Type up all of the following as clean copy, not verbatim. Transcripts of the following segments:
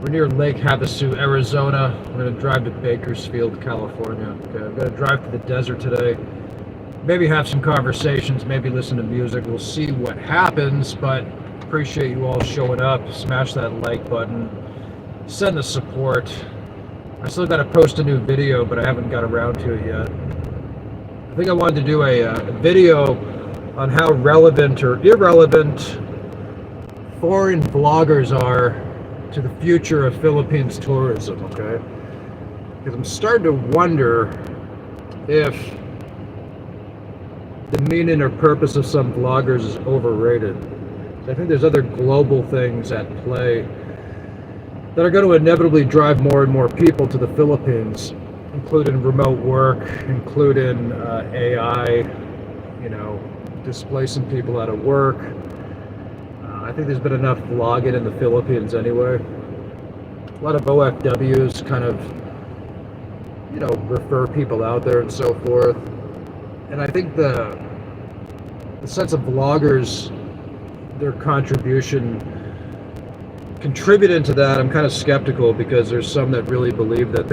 We're near Lake Havasu, Arizona. We're going to drive to Bakersfield, California. Okay, I'm going to drive to the desert today. Maybe have some conversations, maybe listen to music. We'll see what happens, but appreciate you all showing up. Smash that like button. Send the support. I still got to post a new video, but I haven't got around to it yet. I think I wanted to do a video on how relevant or irrelevant foreign bloggers are to the future of Philippines tourism, okay? Because I'm starting to wonder if the meaning or purpose of some vloggers is overrated. So I think there's other global things at play that are going to inevitably drive more and more people to the Philippines, including remote work, including AI, displacing people out of work. I think there's been enough vlogging in the Philippines anyway. A lot of OFWs kind of, refer people out there and so forth. And I think the sense of vloggers, their contribution, contributing to that, I'm kind of skeptical because there's some that really believe that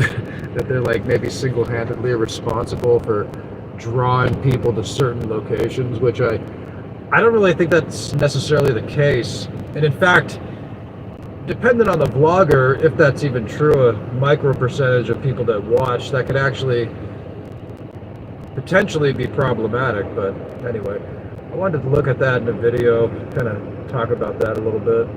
they're like maybe single-handedly responsible for drawing people to certain locations, which I don't really think that's necessarily the case. And in fact, depending on the vlogger, if that's even true, a micro percentage of people that watch, that could actually potentially be problematic. But anyway, I wanted to look at that in a video, kind of talk about that a little bit.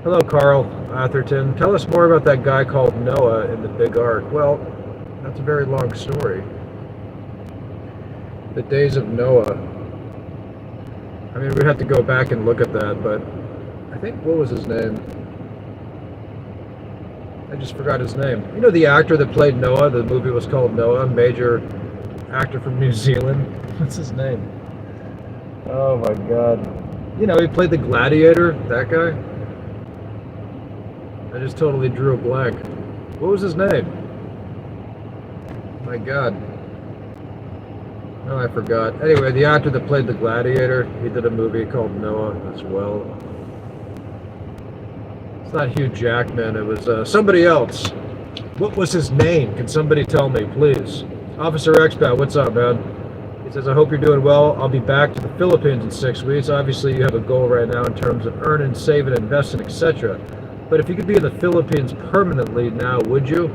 Hello, Carl Atherton. Tell us more about that guy called Noah in the Big Ark. Well, that's a very long story. The days of Noah. I mean, we'd have to go back and look at that, but I think, what was his name? I just forgot his name. You know the actor that played Noah? The movie was called Noah, major actor from New Zealand. What's his name? Oh my God. He played the gladiator, that guy. I just totally drew a blank. What was his name? My God. Oh, I forgot. Anyway, the actor that played the gladiator, he did a movie called Noah as well. It's not Hugh Jackman, it was somebody else. What was his name? Can somebody tell me, please? Officer Expat, what's up, man? He says, I hope you're doing well. I'll be back to the Philippines in 6 weeks. Obviously, you have a goal right now in terms of earning, saving, investing, etc. But if you could be in the Philippines permanently now, would you?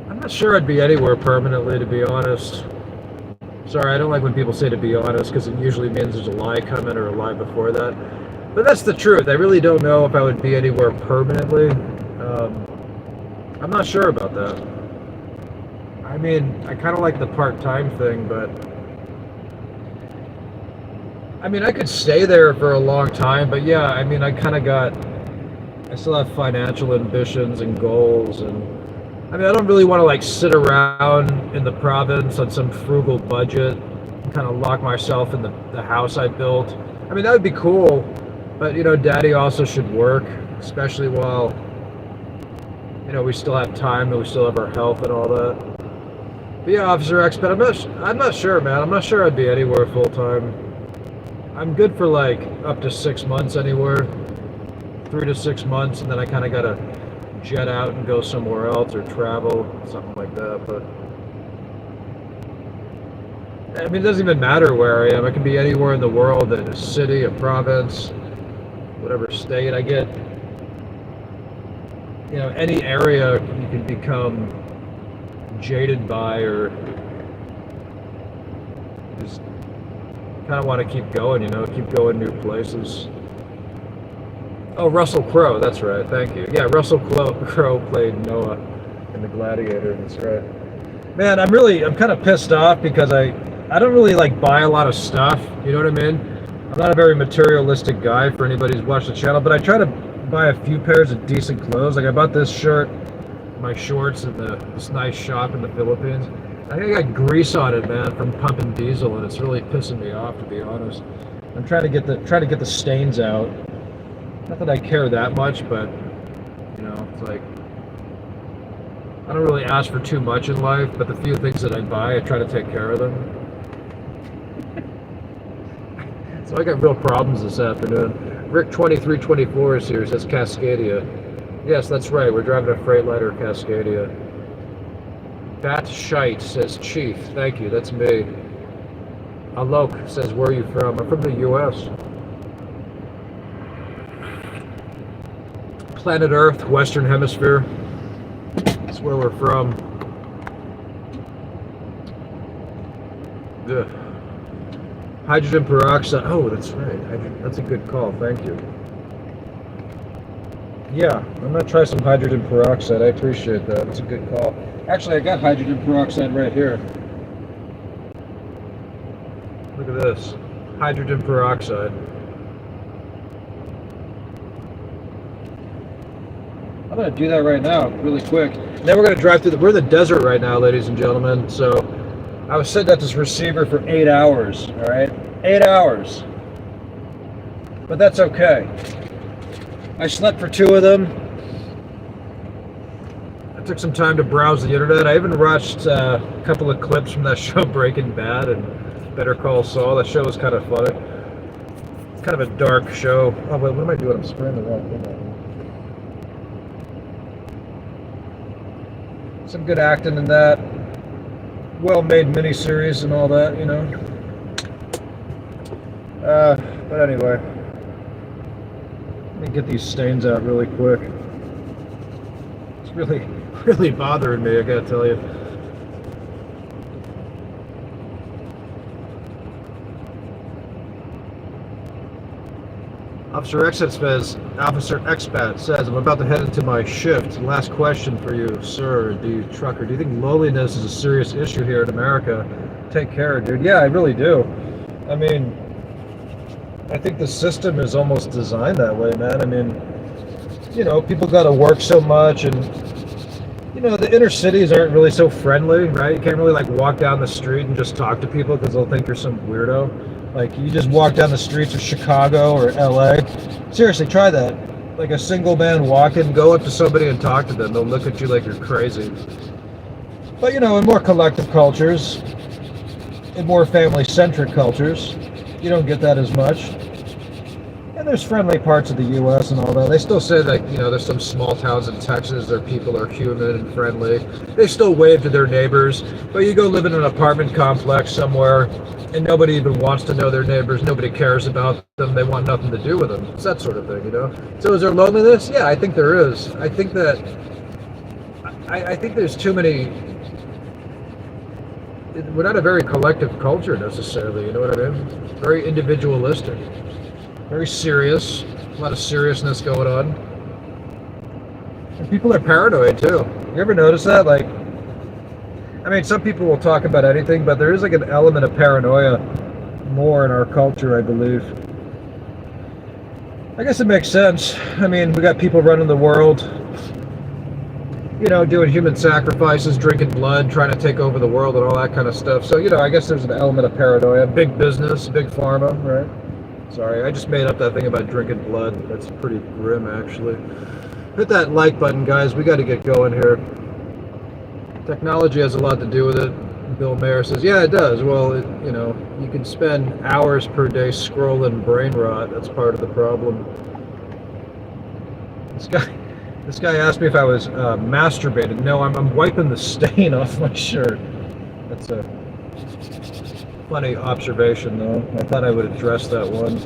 I'm not sure I'd be anywhere permanently, to be honest. Sorry, I don't like when people say to be honest, because it usually means there's a lie coming or a lie before that. But that's the truth. I really don't know if I would be anywhere permanently. I'm not sure about that. I mean, I kind of like the part-time thing, but I mean, I could stay there for a long time, but yeah, I mean, I still have financial ambitions and goals, and I mean, I don't really want to like sit around in the province on some frugal budget and kind of lock myself in the house I built. I mean, that would be cool, but Daddy also should work, especially while, we still have time and we still have our health and all that. But yeah, Officer Expat, I'm not sure, man. I'm not sure I'd be anywhere full time. I'm good for like up to 6 months anywhere, 3 to 6 months, and then I kind of gotta jet out and go somewhere else or travel, something like that. But I mean, it doesn't even matter where I am. I can be anywhere in the world, in a city, a province, whatever state. I get, any area you can become jaded by or just kind of want to keep going, keep going new places. Oh, Russell Crowe, that's right, thank you. Yeah, Russell Crowe played Noah in The Gladiator, that's right. Man, I'm kind of pissed off because I don't really like buy a lot of stuff, you know what I mean? I'm not a very materialistic guy for anybody who's watched the channel, but I try to buy a few pairs of decent clothes. Like I bought this shirt, my shorts at this nice shop in the Philippines. I think I got grease on it, man, from pumping diesel, and it's really pissing me off, to be honest. I'm trying to get the stains out. Not that I care that much, but it's like I don't really ask for too much in life, but the few things that I buy, I try to take care of them. So I got real problems this afternoon. Rick 2324 is here. Says Cascadia. Yes, that's right. We're driving a Freightliner Cascadia. Bat Shite says Chief. Thank you. That's me. Alok says, where are you from? I'm from the U.S. Planet Earth, Western Hemisphere. That's where we're from. Ugh. Hydrogen peroxide. Oh, that's right. That's a good call. Thank you. Yeah, I'm gonna try some hydrogen peroxide. I appreciate that. It's a good call. Actually, I got hydrogen peroxide right here. Look at this. Hydrogen peroxide. I'm gonna do that right now, really quick. Then we're gonna drive through we're in the desert right now, ladies and gentlemen. So I was sitting at this receiver for 8 hours, all right? 8 hours. But that's okay. I slept for 2 of them. I took some time to browse the internet. I even watched a couple of clips from that show Breaking Bad and Better Call Saul. That show was kind of funny. It's kind of a dark show. Oh, wait, what am I doing? I'm spraying the wrong thing out. Some good acting in that. Well-made miniseries and all that, you know. But anyway, let me get these stains out really quick. It's really bothering me, I gotta tell you. Officer Expat says, I'm about to head into my shift. Last question for you, sir, trucker. Do you think loneliness is a serious issue here in America? Take care, dude. Yeah, I really do. I mean, I think the system is almost designed that way, man. I mean, you know, people got to work so much, and, you know, the inner cities aren't really so friendly, right? You can't really, like, walk down the street and just talk to people because they'll think you're some weirdo. Like, you just walk down the streets of Chicago or LA. Seriously, try that. Like a single man walking, go up to somebody and talk to them. They'll look at you like you're crazy. But, you know, in more collective cultures, in more family-centric cultures, you don't get that as much. And there's friendly parts of the U.S. and all that. They still say that, you know, there's some small towns in Texas, their people are human and friendly. They still wave to their neighbors. But you go live in an apartment complex somewhere, and nobody even wants to know their neighbors. Nobody cares about them. They want nothing to do with them. It's that sort of thing, you know? So is there loneliness? Yeah, I think there is. I think that... I think there's too many... We're not a very collective culture, necessarily, you know what I mean? Very individualistic. Very serious. A lot of seriousness going on. And people are paranoid, too. You ever notice that? Like, I mean, some people will talk about anything, but there is like an element of paranoia more in our culture, I believe. I guess it makes sense. I mean, we got people running the world, you know, doing human sacrifices, drinking blood, trying to take over the world and all that kind of stuff. So, you know, I guess there's an element of paranoia. Big business, big pharma, right? Sorry, I just made up that thing about drinking blood. That's pretty grim, actually. Hit that like button, guys. We got to get going here. Technology has a lot to do with it. Bill Mayer says, yeah, it does. Well, you know, you can spend hours per day scrolling brain rot. That's part of the problem. This guy asked me if I was masturbating. No, I'm wiping the stain off my shirt. That's a funny observation, though. I thought I would address that one.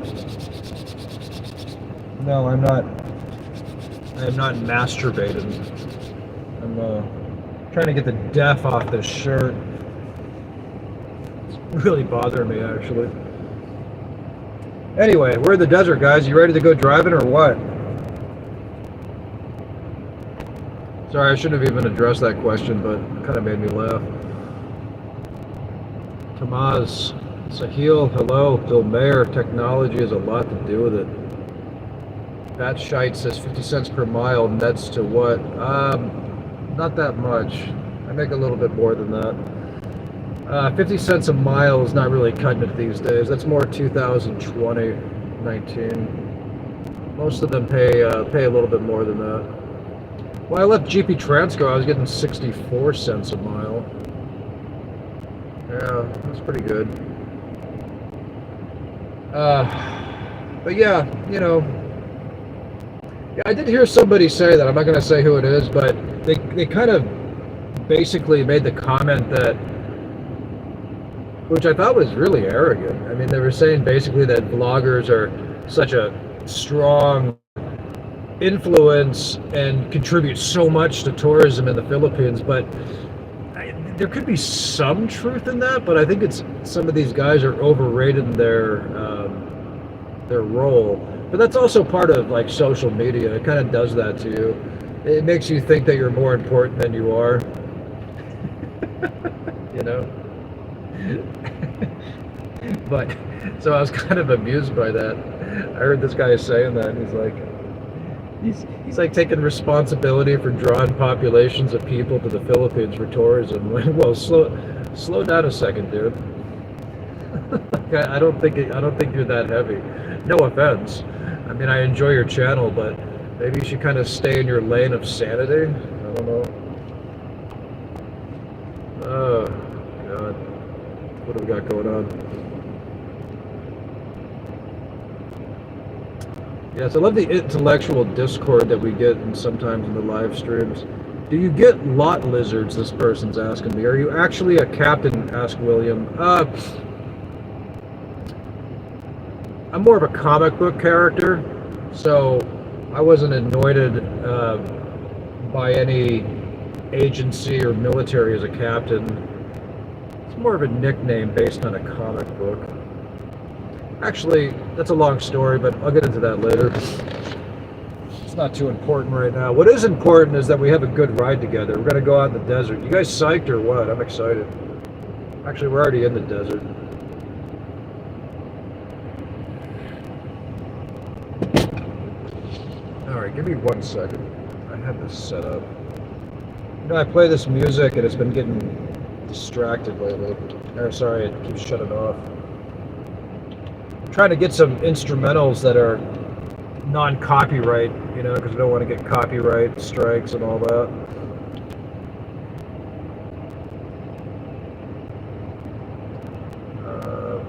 No, I'm not. I am not masturbating. I'm trying to get the death off this shirt. It's really bothering me, actually. Anyway, we're in the desert, guys. You ready to go driving or what? Sorry, I shouldn't have even addressed that question, but it kind of made me laugh. Tamaz, Sahil, hello. Bill Mayer, technology has a lot to do with it. That shite says 50 cents per mile nets to what? Not that much. I make a little bit more than that. 50 cents a mile is not really cutting it these days. That's more 2020, 19. Most of them pay a little bit more than that. When I left GP Transco, I was getting 64 cents a mile. Yeah, that's pretty good. But yeah, you know, Yeah, I did hear somebody say that. I'm not going to say who it is, but they kind of basically made the comment that, which I thought was really arrogant. I mean, they were saying basically that vloggers are such a strong influence and contribute so much to tourism in the Philippines, but there could be some truth in that, but I think it's some of these guys are overrated in their role. But that's also part of like social media. It kind of does that to you. It makes you think that you're more important than you are. You know? But so I was kind of amused by that. I heard this guy saying that, and he's like taking responsibility for drawing populations of people to the Philippines for tourism. Well, slow down a second, dude. I don't think you're that heavy. No offense. I mean, I enjoy your channel, but maybe you should kind of stay in your lane of sanity. I don't know. Oh God, what have we got going on? Yes, I love the intellectual discord that we get sometimes in the live streams. Do you get lot lizards? This person's asking me. Are you actually a captain? Asked William. I'm more of a comic book character, so I wasn't anointed by any agency or military as a captain. It's more of a nickname based on a comic book. Actually, that's a long story, but I'll get into that later. It's not too important right now. What is important is that we have a good ride together. We're going to go out in the desert. You guys psyched or what? I'm excited. Actually, we're already in the desert. Alright, give me 1 second. I have this set up. You know, I play this music and it's been getting distracted lately. Or, sorry, it keeps shutting off. I'm trying to get some instrumentals that are non-copyright, you know, because we don't want to get copyright strikes and all that.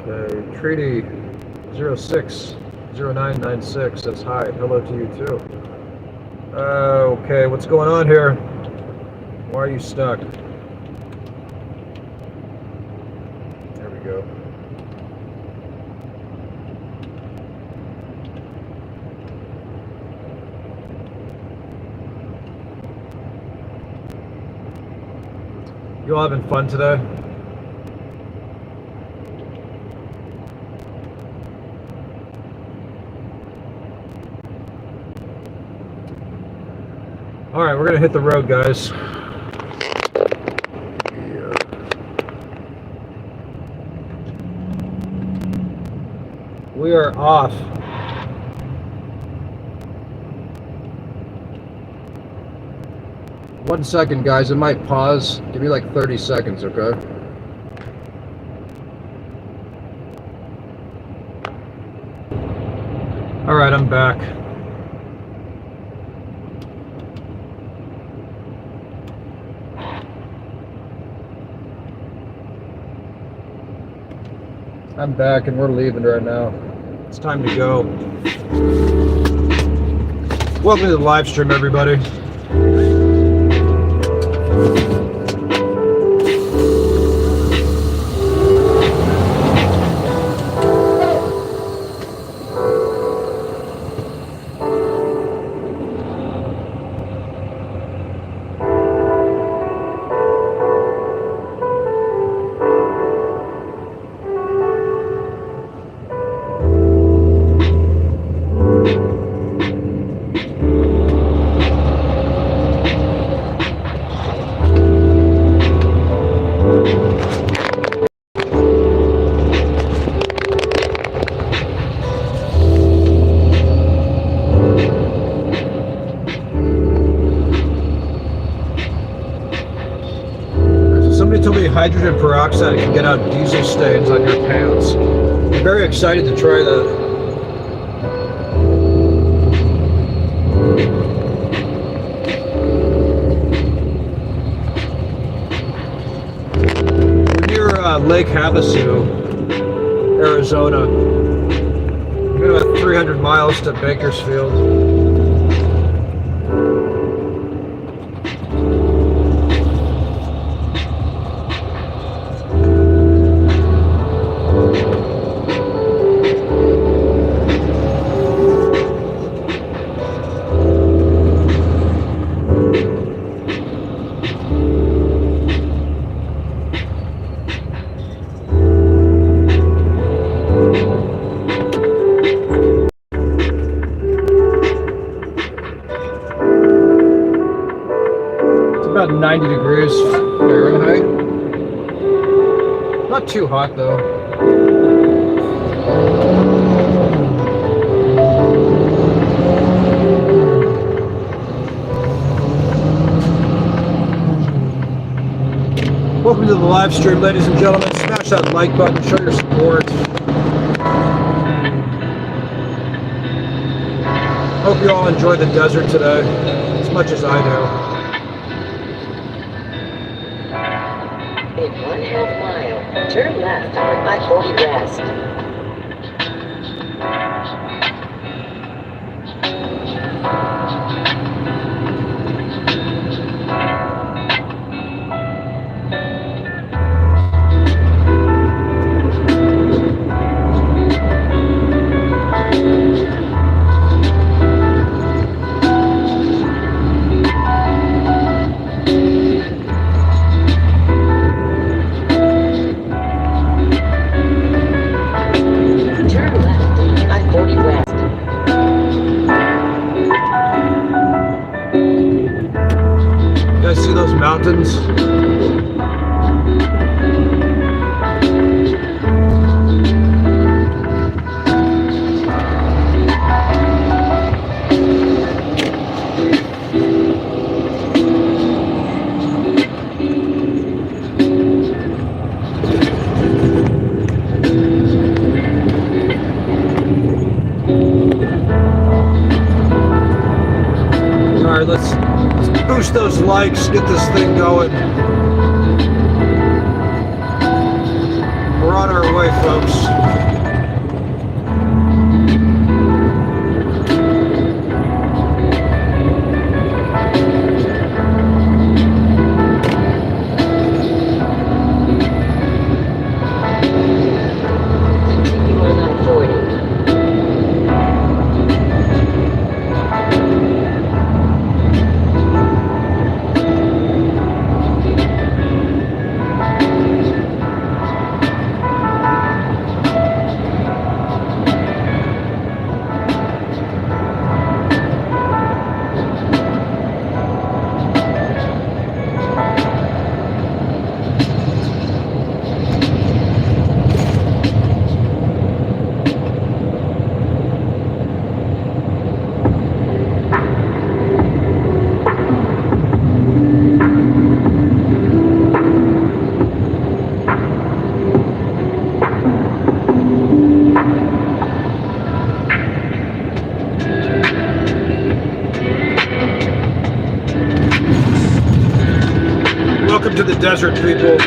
Okay, Treaty 060996 says hi. Hello to you too. Okay, what's going on here? Why are you stuck? There we go. You all having fun today? All right, we're gonna hit the road, guys. Yeah. We are off. One second, guys. It might pause. Give me like 30 seconds, okay? All right, I'm back. I'm back and we're leaving right now. It's time to go. Welcome to the live stream, everybody. Hydrogen peroxide can get out diesel stains on your pants. I'm very excited to try that. We're near Lake Havasu, Arizona. We're about 300 miles to Bakersfield. About 90 degrees Fahrenheit. Not too hot though. Welcome to the live stream, ladies and gentlemen. Smash that like button, show your support. Hope you all enjoy the desert today as much as I do. In 1/2 mile, turn left on I-40 West. Mountains. All right, let's boost those likes, get this thing going. We're on our way, folks. Welcome to the desert, people.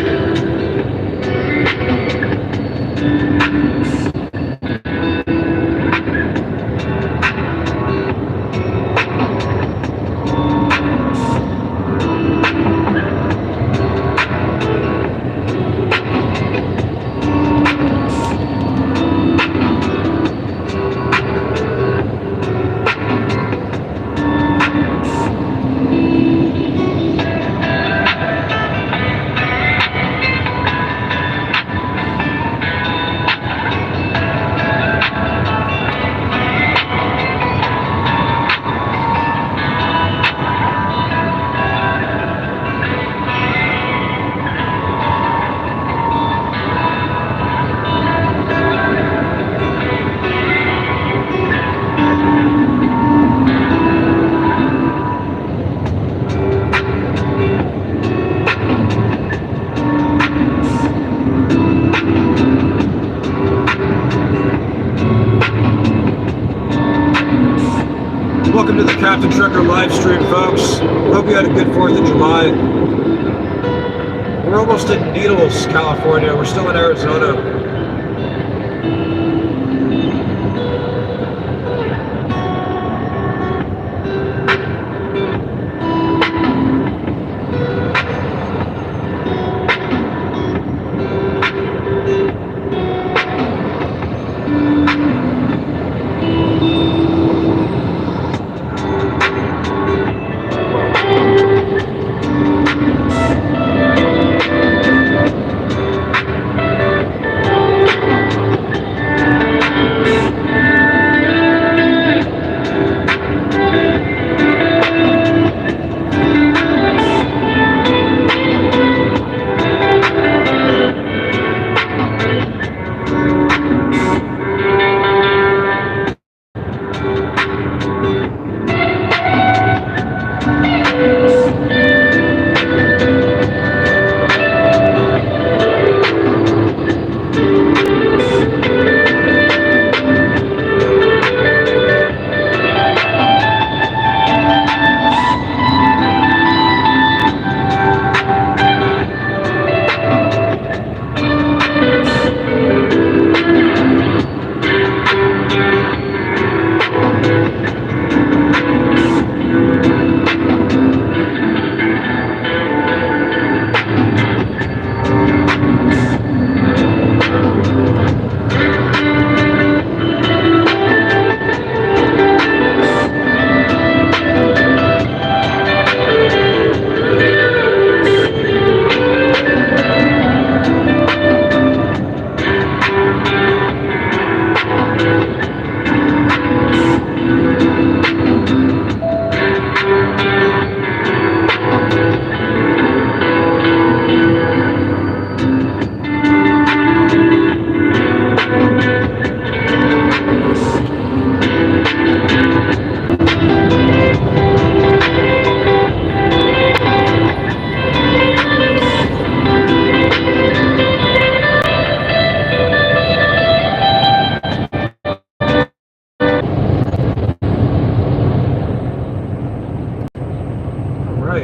Welcome to the Captain Trucker live stream, folks. Hope you had a good 4th of July. We're almost in Needles, California. We're still in Arizona.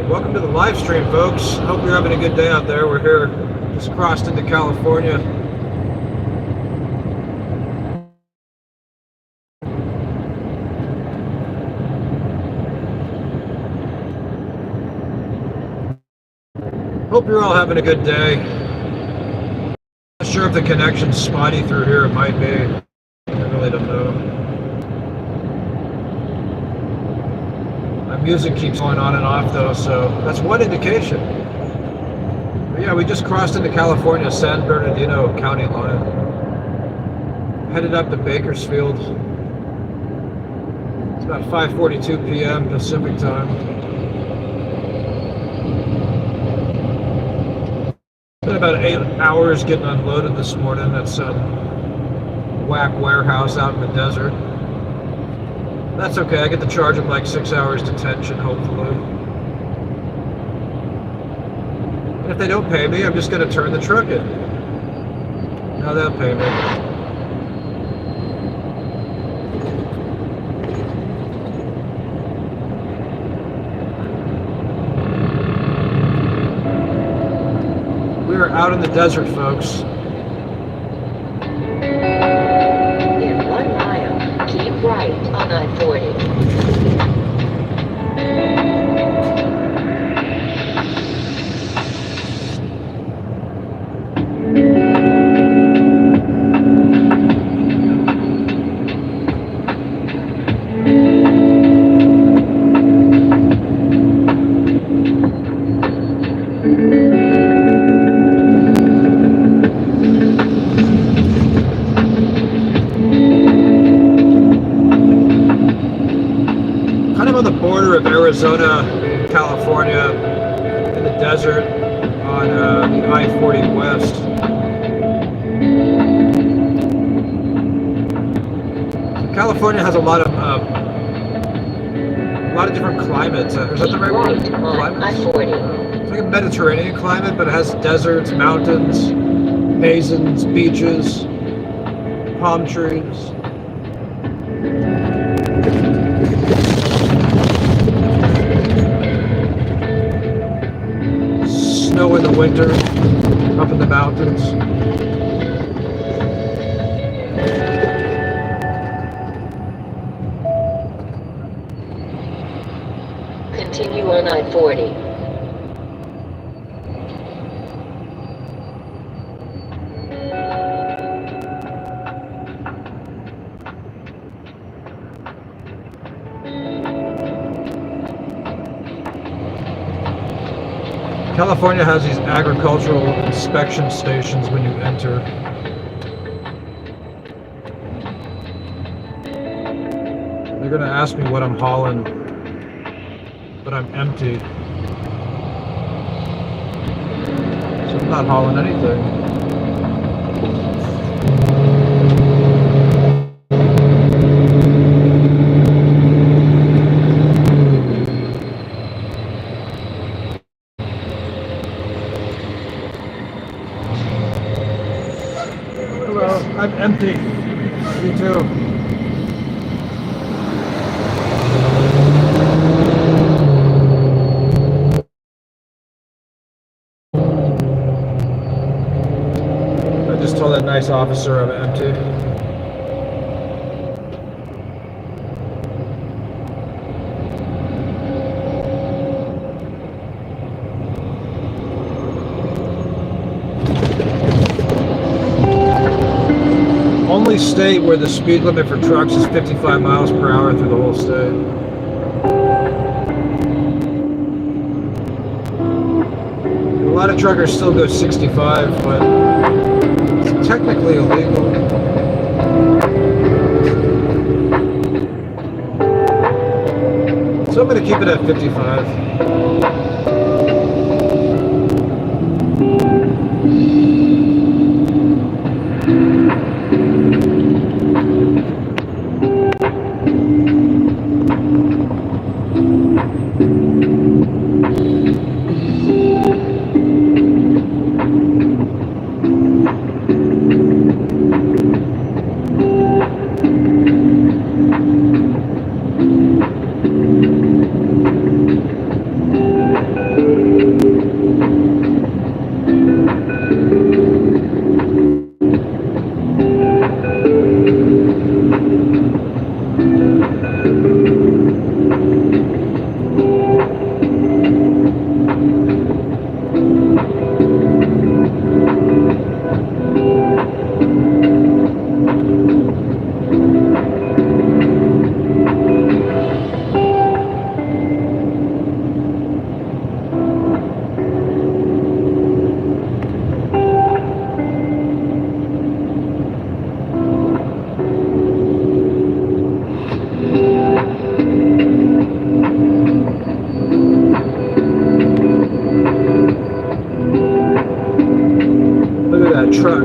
Welcome to the live stream, folks. Hope you're having a good day out there. We're here, just crossed into California. Hope you're all having a good day. Not sure if the connection's spotty through here. It might be. I really don't know. My music keeps going on and off though, so that's one indication. But yeah, we just crossed into California, San Bernardino County line. Headed up to Bakersfield. It's about 5:42 p.m. Pacific time. Been about 8 hours getting unloaded this morning at some whack warehouse out in the desert. That's okay, I get to charge them like 6 hours detention, hopefully. And if they don't pay me, I'm just going to turn the truck in. Now they'll pay me. We are out in the desert, folks. In 1 mile, keep right on I-40. Arizona, California, in the desert on the I-40 West. California has a lot of different climates. Is that the right word? Climates? It's like a Mediterranean climate, but it has deserts, mountains, basins, beaches, palm trees. Snow in the winter, up in the mountains. Continue on I-40. California has these agricultural inspection stations when you enter. They're going to ask me what I'm hauling, but I'm empty. So I'm not hauling anything. I'm empty. Me too. I just told that nice officer I'm empty. Only state where the speed limit for trucks is 55 miles per hour through the whole state. A lot of truckers still go 65, but it's technically illegal. So I'm going to keep it at 55.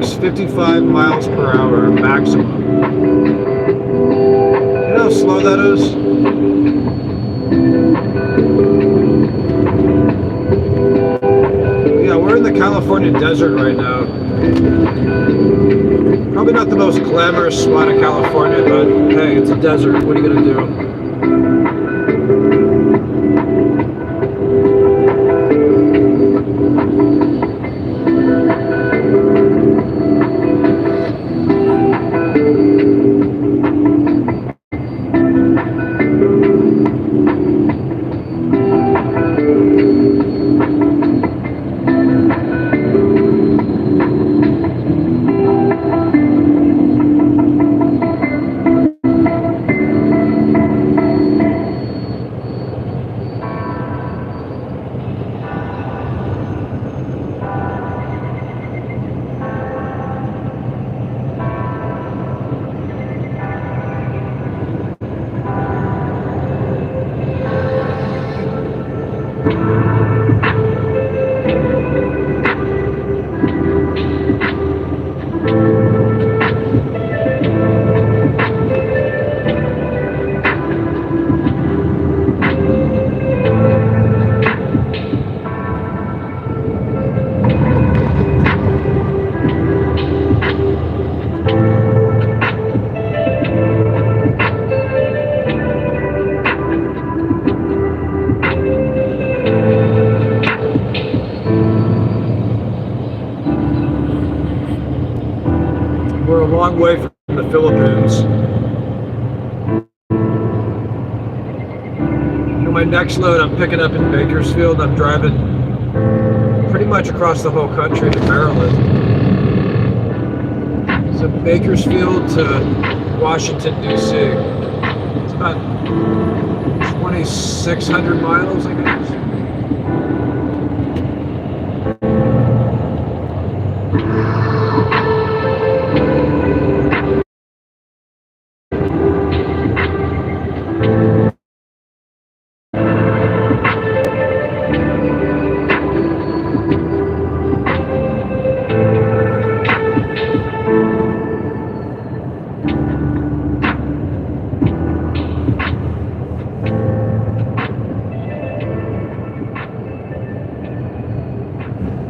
hours, 55 miles per hour maximum. You know how slow that is? Yeah, we're in the California desert right now. Probably not the most glamorous spot in California, but hey, it's a desert. What are you gonna do? We're a long way from the Philippines. For my next load, I'm picking up in Bakersfield. I'm driving pretty much across the whole country to Maryland. So Bakersfield to Washington, D.C. It's about 2,600 miles, I guess.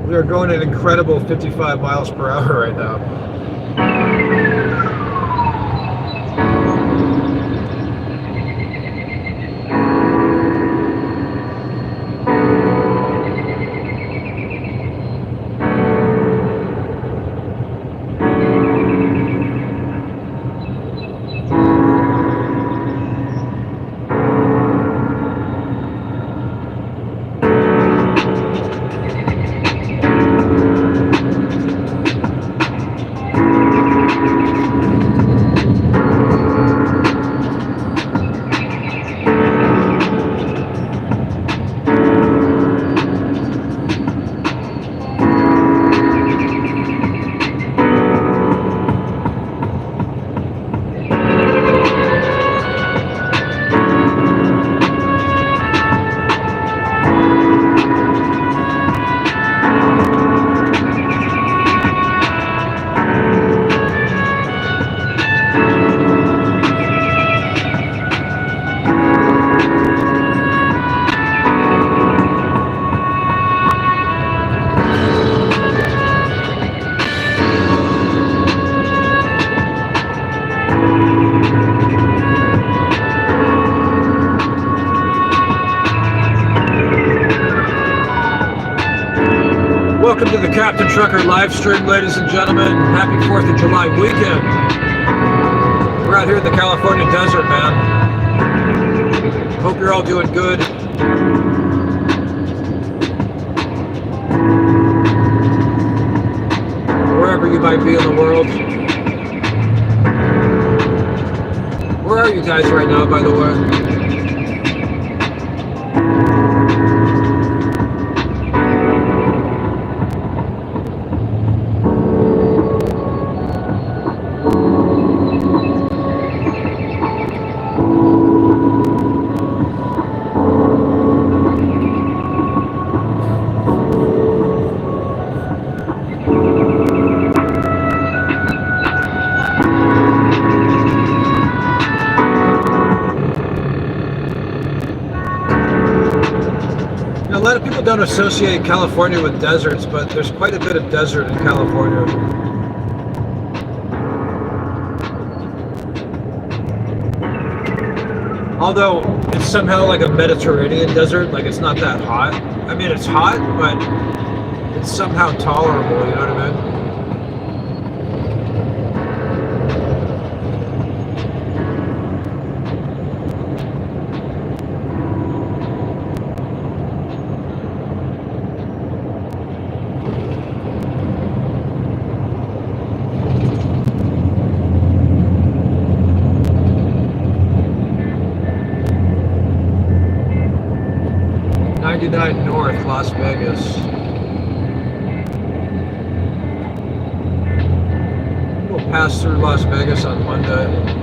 We are going an incredible 55 miles per hour right now. Welcome to the Captain Trucker live stream, ladies and gentlemen. Happy 4th of July weekend. We're out here in the California desert, man. Hope you're all doing good. Wherever you might be in the world. Where are you guys right now, by the way? a lot of people don't associate California with deserts, but there's quite a bit of desert in California. Although it's somehow like a Mediterranean desert, like it's not that hot. I mean, it's hot, but it's somehow tolerable, you know what I mean? 99 North, Las Vegas. We'll pass through Las Vegas on Monday.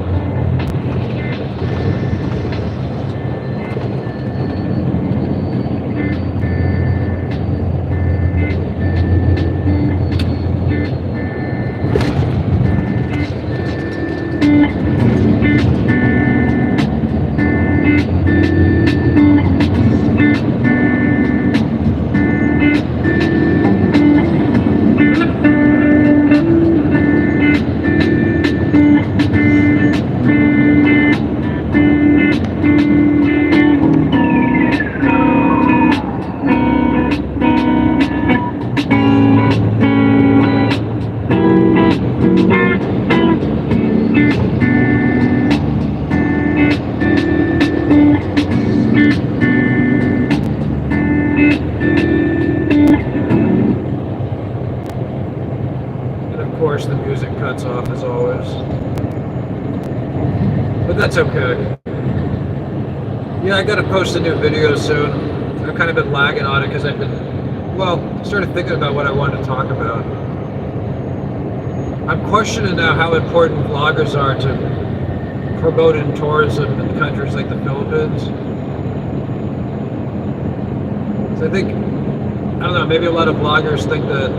The music cuts off as always, but that's okay. Yeah, I gotta post a new video soon. I've kind of been lagging on it because I've been, started thinking about what I wanted to talk about. I'm questioning now how important vloggers are to promoting tourism in countries like the Philippines. So I think, I don't know, maybe a lot of vloggers think that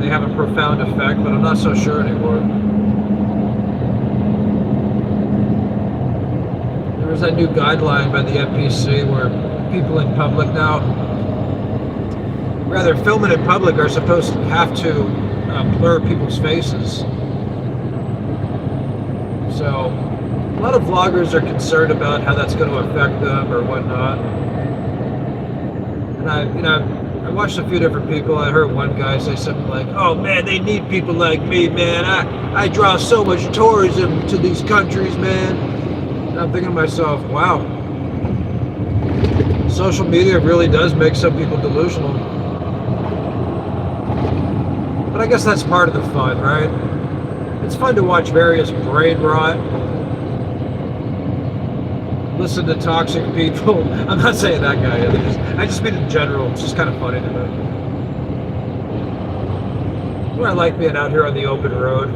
they have a profound effect, but I'm not so sure anymore. There was that new guideline by the FPC where people in public now, rather filming in public, are supposed to have to blur people's faces. So a lot of vloggers are concerned about how that's going to affect them or whatnot. And I watched a few different people. I heard one guy say something like, "Oh man, they need people like me, man. I draw so much tourism to these countries, man." And I'm thinking to myself, wow, social media really does make some people delusional. But I guess that's part of the fun, right? It's fun to watch various brain rot, listen to toxic people. I'm not saying that guy either. I just mean in general. It's just kind of funny to me. Well, I like being out here on the open road.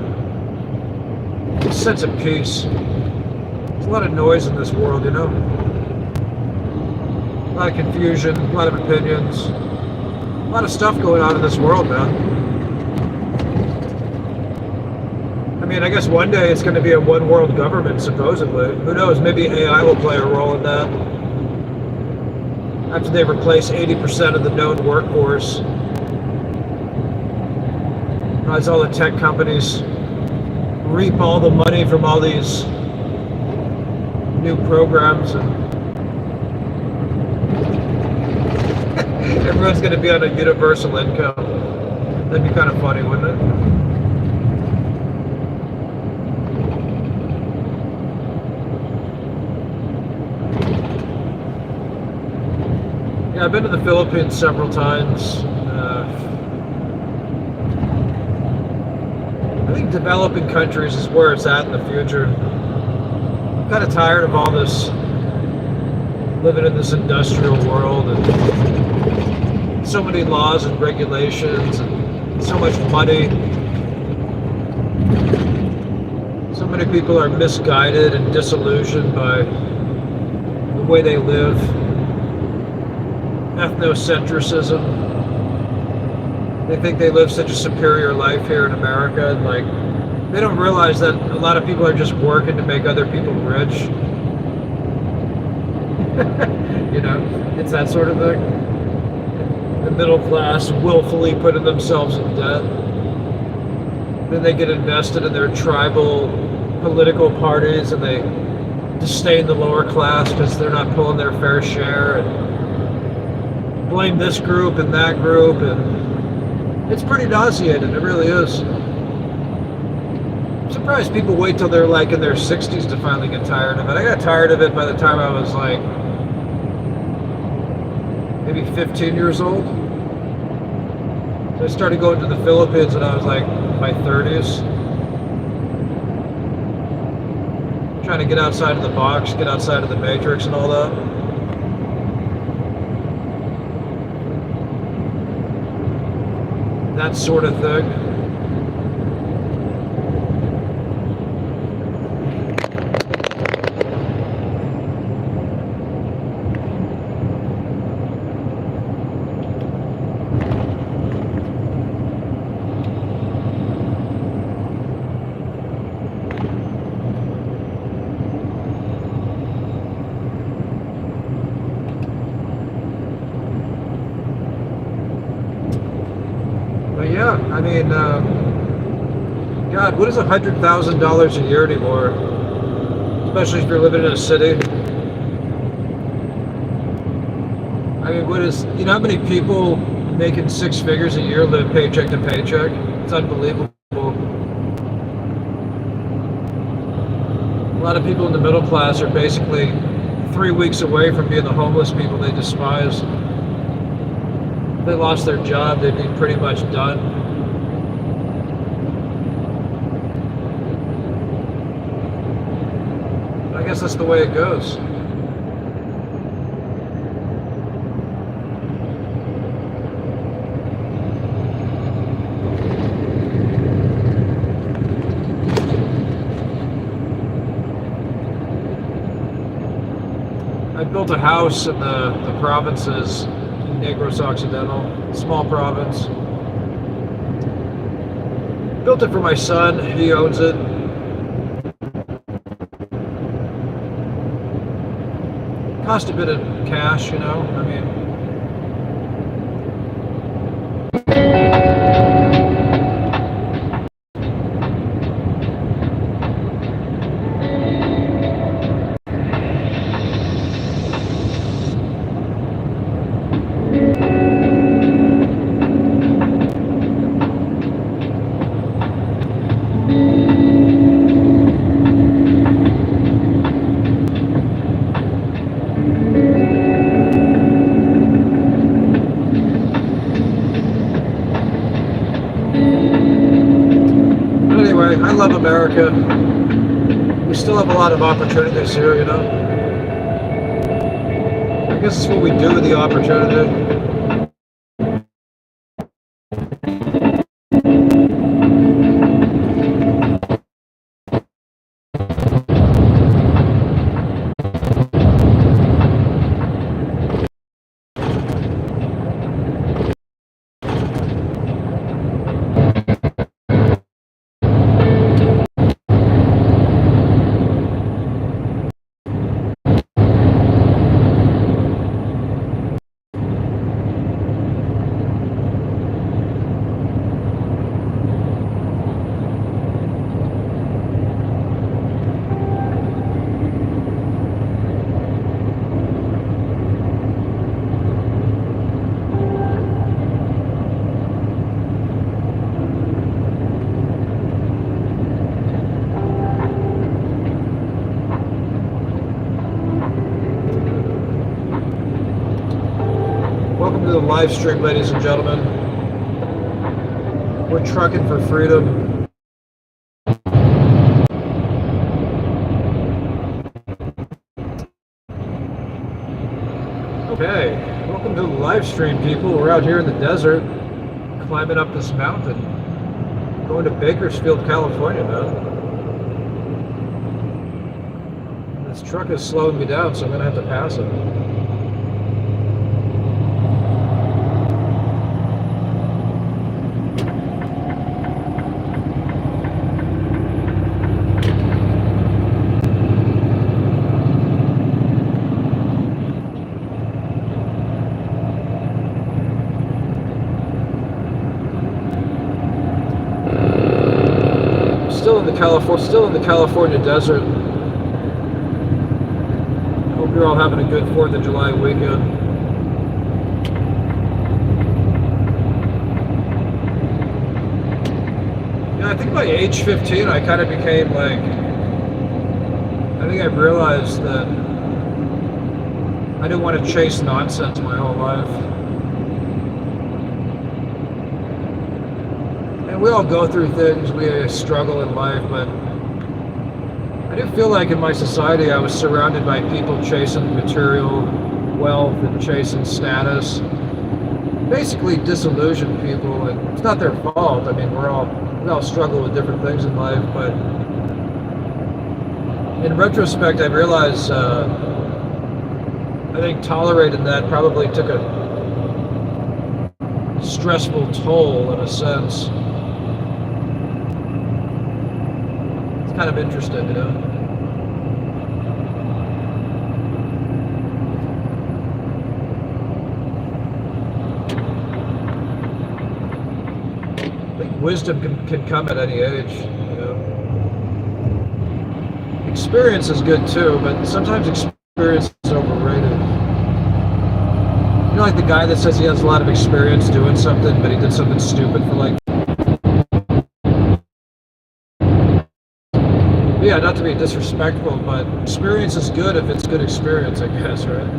A sense of peace. There's a lot of noise in this world, you know? A lot of confusion, a lot of opinions. A lot of stuff going on in this world, man. I mean, I guess one day it's going to be a one world government, supposedly. Who knows? Maybe AI will play a role in that. After they replace 80% of the known workforce. As all the tech companies reap all the money from all these new programs, and everyone's going to be on a universal income. That'd be kind of funny, wouldn't it? Yeah, I've been to the Philippines several times. I think developing countries is where it's at in the future. I'm kind of tired of all this, living in this industrial world, and so many laws and regulations, and so much money. So many people are misguided and disillusioned by the way they live. Ethnocentrism. They think they live such a superior life here in America, and like they don't realize that a lot of people are just working to make other people rich. You know, it's that sort of thing. the middle class willfully putting themselves in debt. Then they get invested in their tribal political parties and they disdain the lower class because they're not pulling their fair share and blame this group and that group, and it's pretty nauseating. It really is. I'm surprised people wait till they're like in their 60s to finally get tired of it. I got tired of it by the time I was like maybe 15 years old. So I started going to the Philippines when I was like in my 30s. Trying to get outside of the box, get outside of the matrix and all that. That sort of thing. Yeah, I mean, God, what is $100,000 a year anymore? Especially if you're living in a city. I mean, what is, you know how many people making six figures a year live paycheck to paycheck? It's unbelievable. A lot of people in the middle class are basically 3 weeks away from being the homeless people they despise. If they lost their job, they'd be pretty much done. I guess that's the way it goes. I built a house in the provinces, Negros Occidental, small province. Built it for my son, he owns it. Cost a bit of cash, you know, I mean. I love America. We still have a lot of opportunities here, you know. I guess it's what we do with the opportunity. Welcome to the live stream, ladies and gentlemen. We're trucking for freedom. Okay, welcome to the live stream, people. We're out here in the desert, climbing up this mountain, going to Bakersfield, California, man. This truck is slowing me down, so I'm gonna have to pass it. still in the California desert. Hope you're all having a good 4th of July weekend. Yeah, I think by age 15, I kind of became like, I think I realized that I didn't want to chase nonsense my whole life. And we all go through things, we struggle in life, but I do feel like in my society I was surrounded by people chasing material wealth and chasing status. Basically disillusioned people, and it's not their fault. I mean, we all struggle with different things in life, but in retrospect I realized I think tolerating that probably took a stressful toll in a sense. It's kind of interesting, you know? I think wisdom can come at any age, you know? Experience is good too, but sometimes experience is overrated. You know, like the guy that says he has a lot of experience doing something, but he did something stupid for like... Yeah, not to be disrespectful, but experience is good if it's good experience, I guess, right?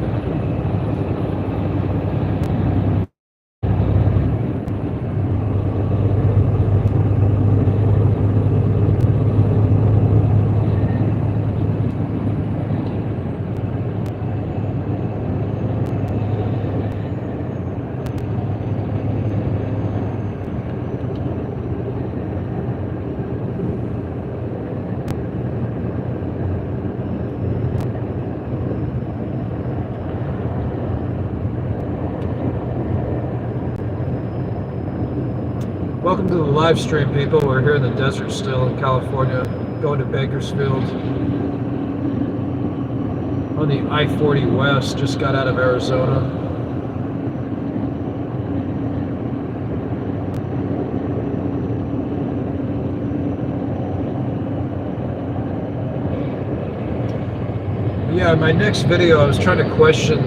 Welcome to the live stream, people. We're here in the desert still in California, going to Bakersfield on the I-40 West, just got out of Arizona. Yeah, in my next video I was trying to question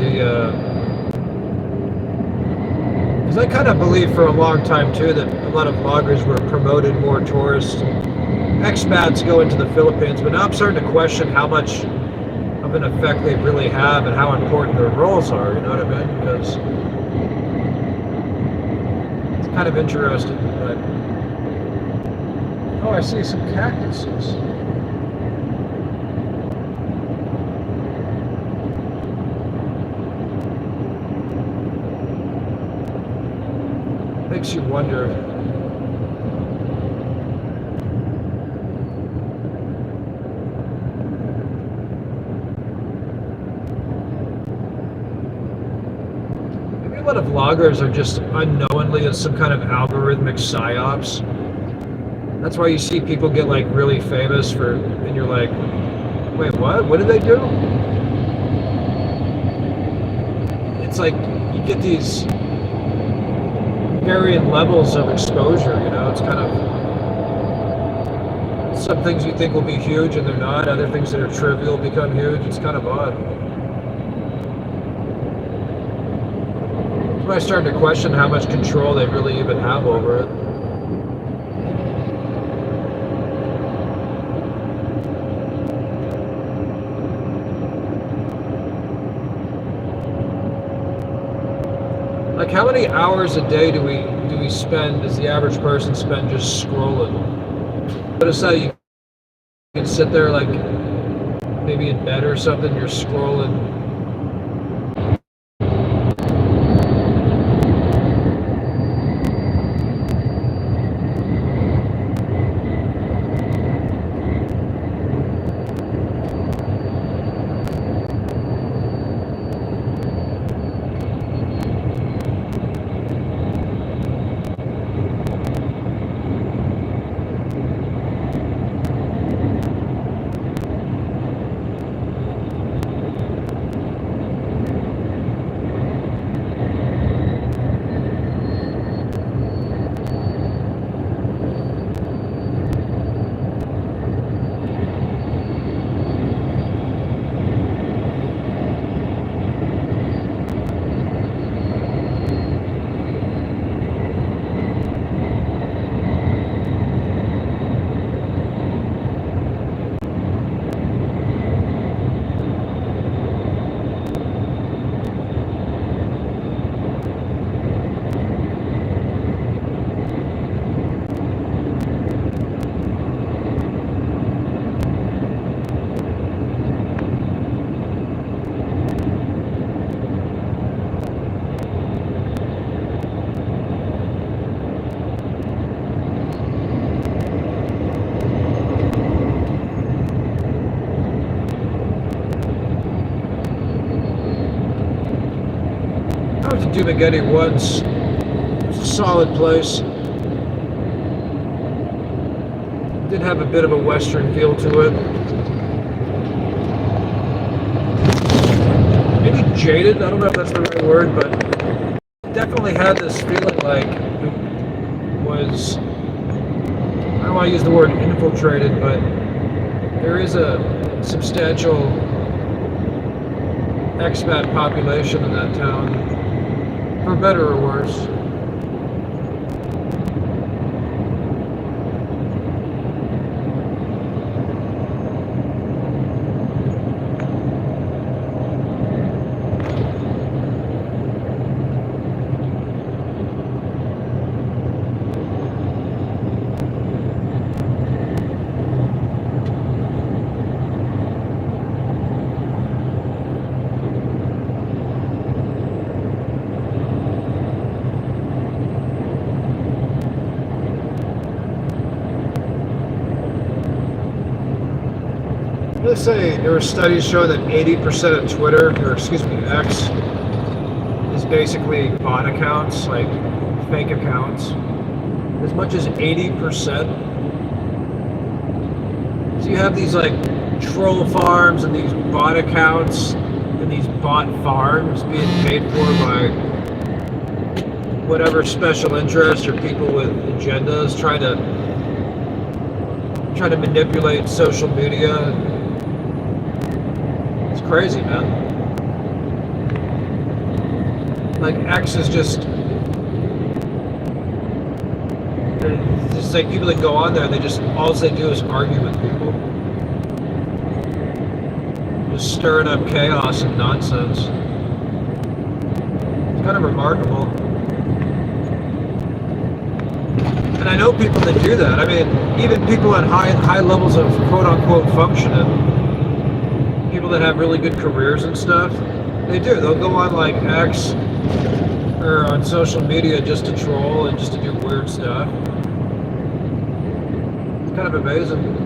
because I kind of believe for a long time too that a lot of vloggers were promoted more tourists. Expats go into the Philippines, but now I'm starting to question how much of an effect they really have and how important their roles are, you know what I mean? Because it's kind of interesting. But... oh, I see some cactuses. Makes you wonder. Maybe a lot of vloggers are just unknowingly in some kind of algorithmic psyops. That's why you see people get like really famous for, and you're like, wait, what? What did they do? It's like you get these varying levels of exposure, you know. It's kind of, some things you think will be huge and they're not, other things that are trivial become huge. It's kind of odd. So I started to question how much control they really even have over it. Like, how many hours a day do we spend, does the average person spend just scrolling? Notice how you can sit there like maybe in bed or something, you're scrolling. I went to Dumageddon once. It's a solid place. Did have a bit of a Western feel to it. Maybe jaded, I don't know if that's the right word, but definitely had this feeling like it was, I don't want to use the word infiltrated, but there is a substantial expat population in that town, for better or worse. They say there were studies showing that 80% of Twitter, or excuse me, X, is basically bot accounts, like fake accounts. As much as 80%. So you have these like troll farms and these bot accounts and these bot farms being paid for by whatever special interests or people with agendas trying to manipulate social media. Crazy, man. Like X is just like people that go on there, they just all they do is argue with people, just stirring up chaos and nonsense. It's kind of remarkable. And I know people that do that. I mean, even people at high levels of quote unquote functioning, people that have really good careers and stuff, they do. They'll go on like X or on social media just to troll and just to do weird stuff. It's kind of amazing.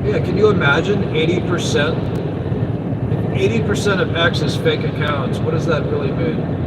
Yeah, can you imagine 80%? If 80% of X is fake accounts, what does that really mean?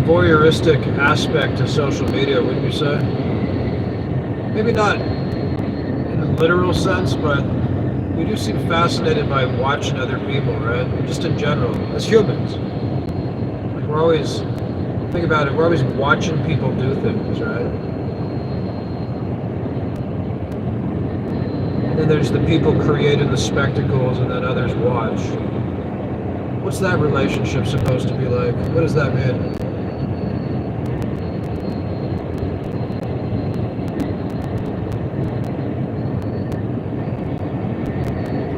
voyeuristic aspect to social media, wouldn't you say? Maybe not in a literal sense, but we do seem fascinated by watching other people, right? Just in general, as humans. Like we're always, think about it, we're always watching people do things, right? And then there's the people creating the spectacles and then others watch. What's that relationship supposed to be like? What does that mean?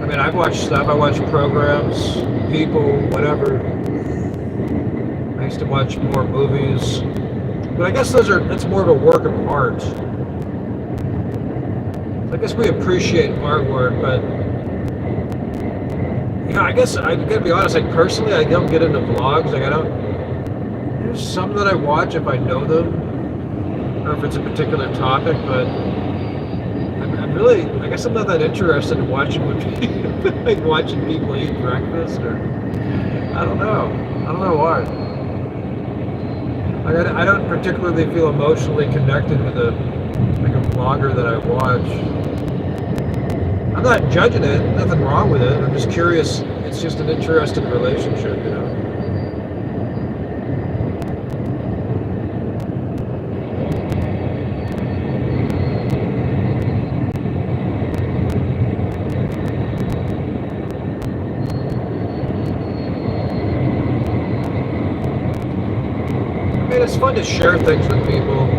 I mean, I've watched stuff. I watch programs, people, whatever. I used to watch more movies. But I guess it's more of a work of art. I guess we appreciate artwork, but I guess I gotta be honest, like personally I don't get into vlogs. Like there's some that I watch if I know them or if it's a particular topic, but I'm really, I guess I'm not that interested in watching like watching people eat breakfast, or I don't know why. Like I don't particularly feel emotionally connected with a vlogger that I watch. I'm not judging it, nothing wrong with it. I'm just curious. It's just an interesting relationship, you know. I mean, it's fun to share things with people.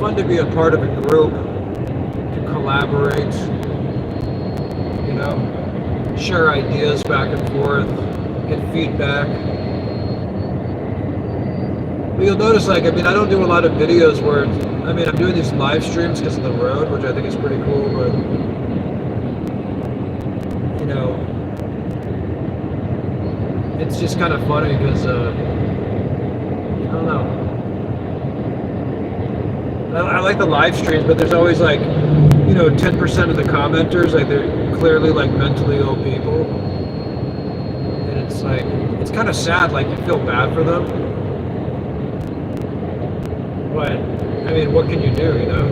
Fun to be a part of a group, to collaborate, you know, share ideas back and forth, get feedback. But you'll notice, like, I mean, I don't do a lot of videos where, I mean, I'm doing these live streams because of the road, which I think is pretty cool, but, you know, it's just kind of funny because, I don't know. I like the live streams, but there's always like, you know, 10% of the commenters, like they're clearly like mentally ill people. And it's like, it's kind of sad, like you feel bad for them. But, I mean, what can you do, you know?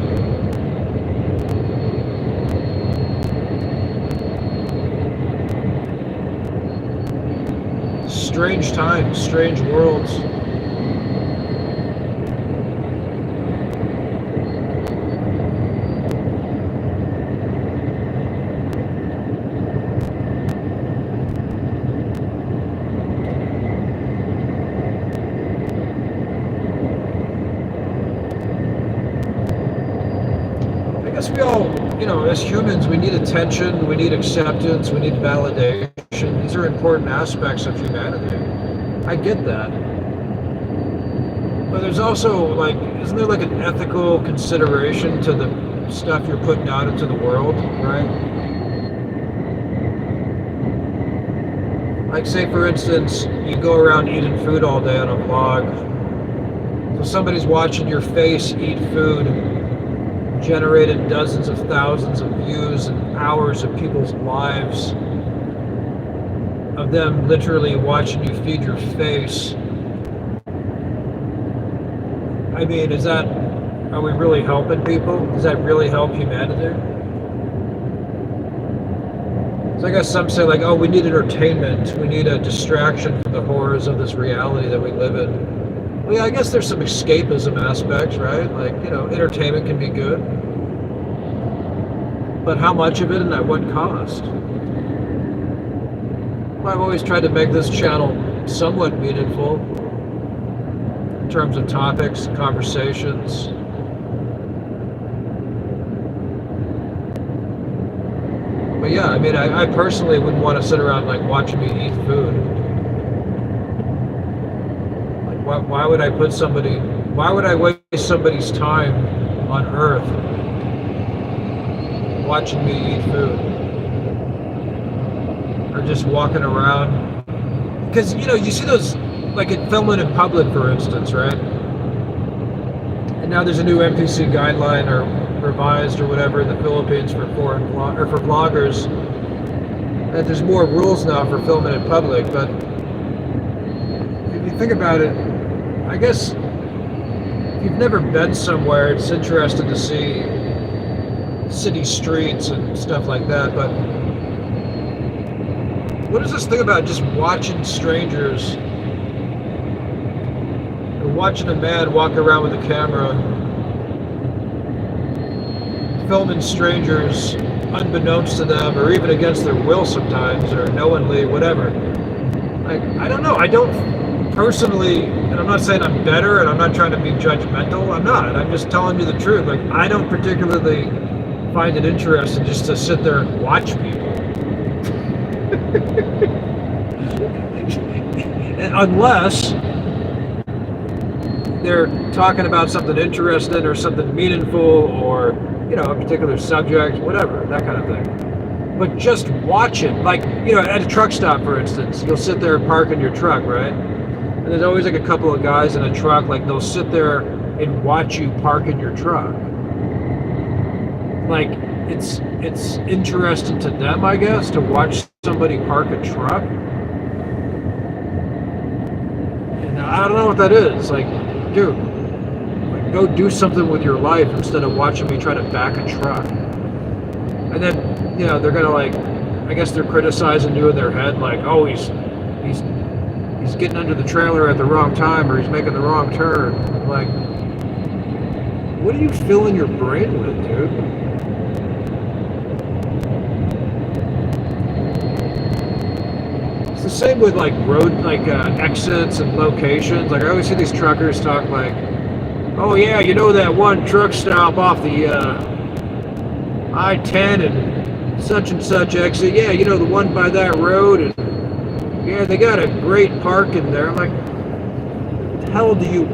Strange times, strange worlds. We all, you know, as humans, we need attention, we need acceptance, we need validation. These are important aspects of humanity. I get that. But there's also, like, isn't there like an ethical consideration to the stuff you're putting out into the world, right? Like, say, for instance, you go around eating food all day on a vlog. So somebody's watching your face eat food, generated dozens of thousands of views and hours of people's lives, of them literally watching you feed your face. I mean, are we really helping people? Does that really help humanity? So I guess some say like, oh, we need entertainment. We need a distraction from the horrors of this reality that we live in. Well, yeah, I guess there's some escapism aspects, right? Like, you know, entertainment can be good. But how much of it and at what cost? Well, I've always tried to make this channel somewhat meaningful in terms of topics, conversations. But yeah, I mean, I personally wouldn't want to sit around like watching me eat food. Why would I waste somebody's time on Earth watching me eat food? Or just walking around? Because, you know, you see those, like filming in public, for instance, right? And now there's a new NPC guideline or revised or whatever in the Philippines for vloggers. that there's more rules now for filming in public, but if you think about it, I guess if you've never been somewhere, it's interesting to see city streets and stuff like that, but what is this thing about just watching strangers, or watching a man walk around with a camera, filming strangers unbeknownst to them, or even against their will sometimes, or knowingly, whatever. Like, I don't know. I don't personally, and I'm not saying I'm better, and I'm not trying to be judgmental. I'm not. I'm just telling you the truth. Like, I don't particularly find it interesting just to sit there and watch people. Unless they're talking about something interesting or something meaningful, or a particular subject, whatever, that kind of thing. But just watch it, like, at a truck stop, for instance, you'll sit there and park in your truck, right? And there's always like a couple of guys in a truck, like they'll sit there and watch you park in your truck. Like, it's interesting to them, I guess, to watch somebody park a truck. And I don't know what that is. Like, dude, go do something with your life instead of watching me try to back a truck. And then, they're gonna, like, I guess they're criticizing you in their head, like, oh, he's getting under the trailer at the wrong time, or he's making the wrong turn. Like, what are you filling your brain with, dude? It's the same with, like, road, like, exits and locations. Like, I always see these truckers talk like, oh yeah, that one truck stop off the I-10 and such exit. Yeah, the one by that road, and yeah, they got a great parking there. I'm like, what the hell do you,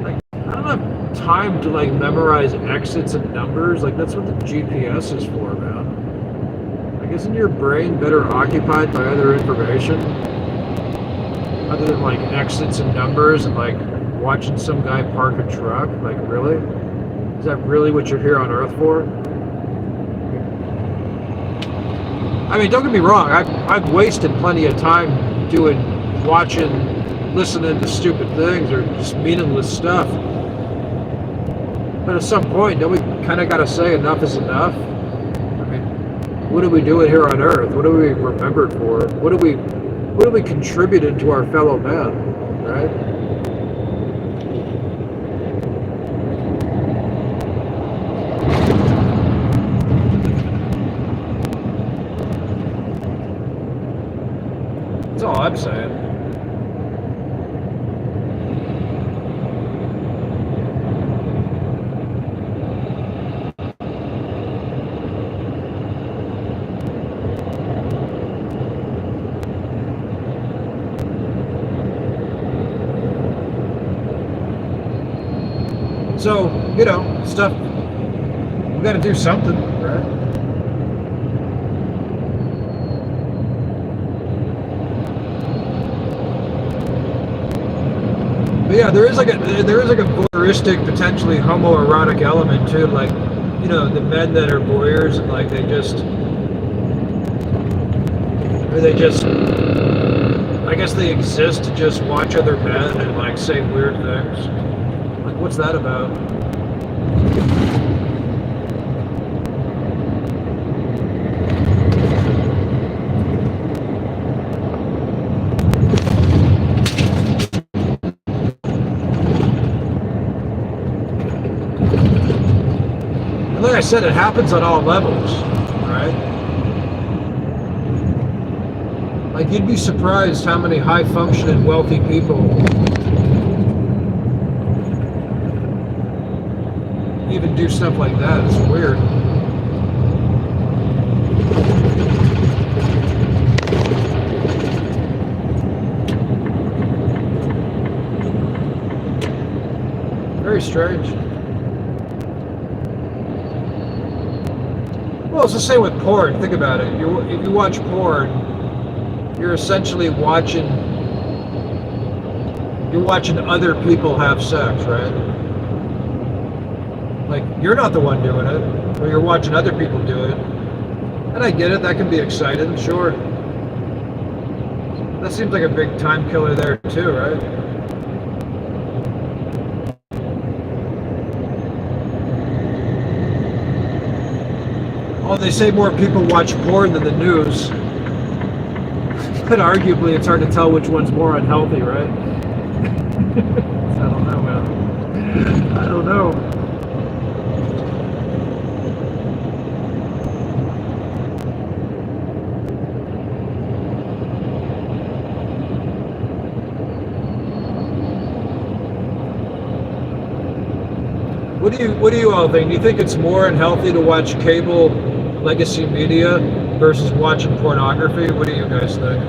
like, I don't have time to, like, memorize exits and numbers. Like, that's what the GPS is for, man. Like, isn't your brain better occupied by other information other than, like, exits and numbers and, like, watching some guy park a truck? Like, really? Is that really what you're here on Earth for? I mean, don't get me wrong. I've wasted plenty of time watching, listening to stupid things or just meaningless stuff. But at some point, don't we kind of got to say enough is enough? I mean, what are we doing here on Earth? What are we remembered for? What are we contributing to our fellow man? Right? That's all I'm saying. So, stuff, we got to do something, right? But yeah, there is like a voyeuristic, potentially homoerotic element too. Like, the men that are voyeurs, and like they just, I guess they exist to just watch other men and like say weird things. Like, what's that about? Like I said, it happens on all levels, right? Like, you'd be surprised how many high-functioning, wealthy people even do stuff like that. It's weird. Very strange. Well, it's the same with porn. Think about it. If you watch porn, you're essentially watching other people have sex, right? Like, you're not the one doing it, but you're watching other people do it. And I get it, that can be exciting, sure. That seems like a big time killer there too, right? Oh, they say more people watch porn than the news. But arguably, it's hard to tell which one's more unhealthy, right? I don't know, man. I don't know. What do you all think? Do you think it's more unhealthy to watch cable legacy media versus watching pornography? What do you guys think?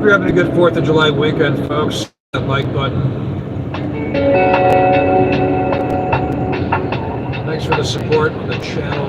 you're having a good 4th of July weekend, folks. That like button. Thanks for the support on the channel.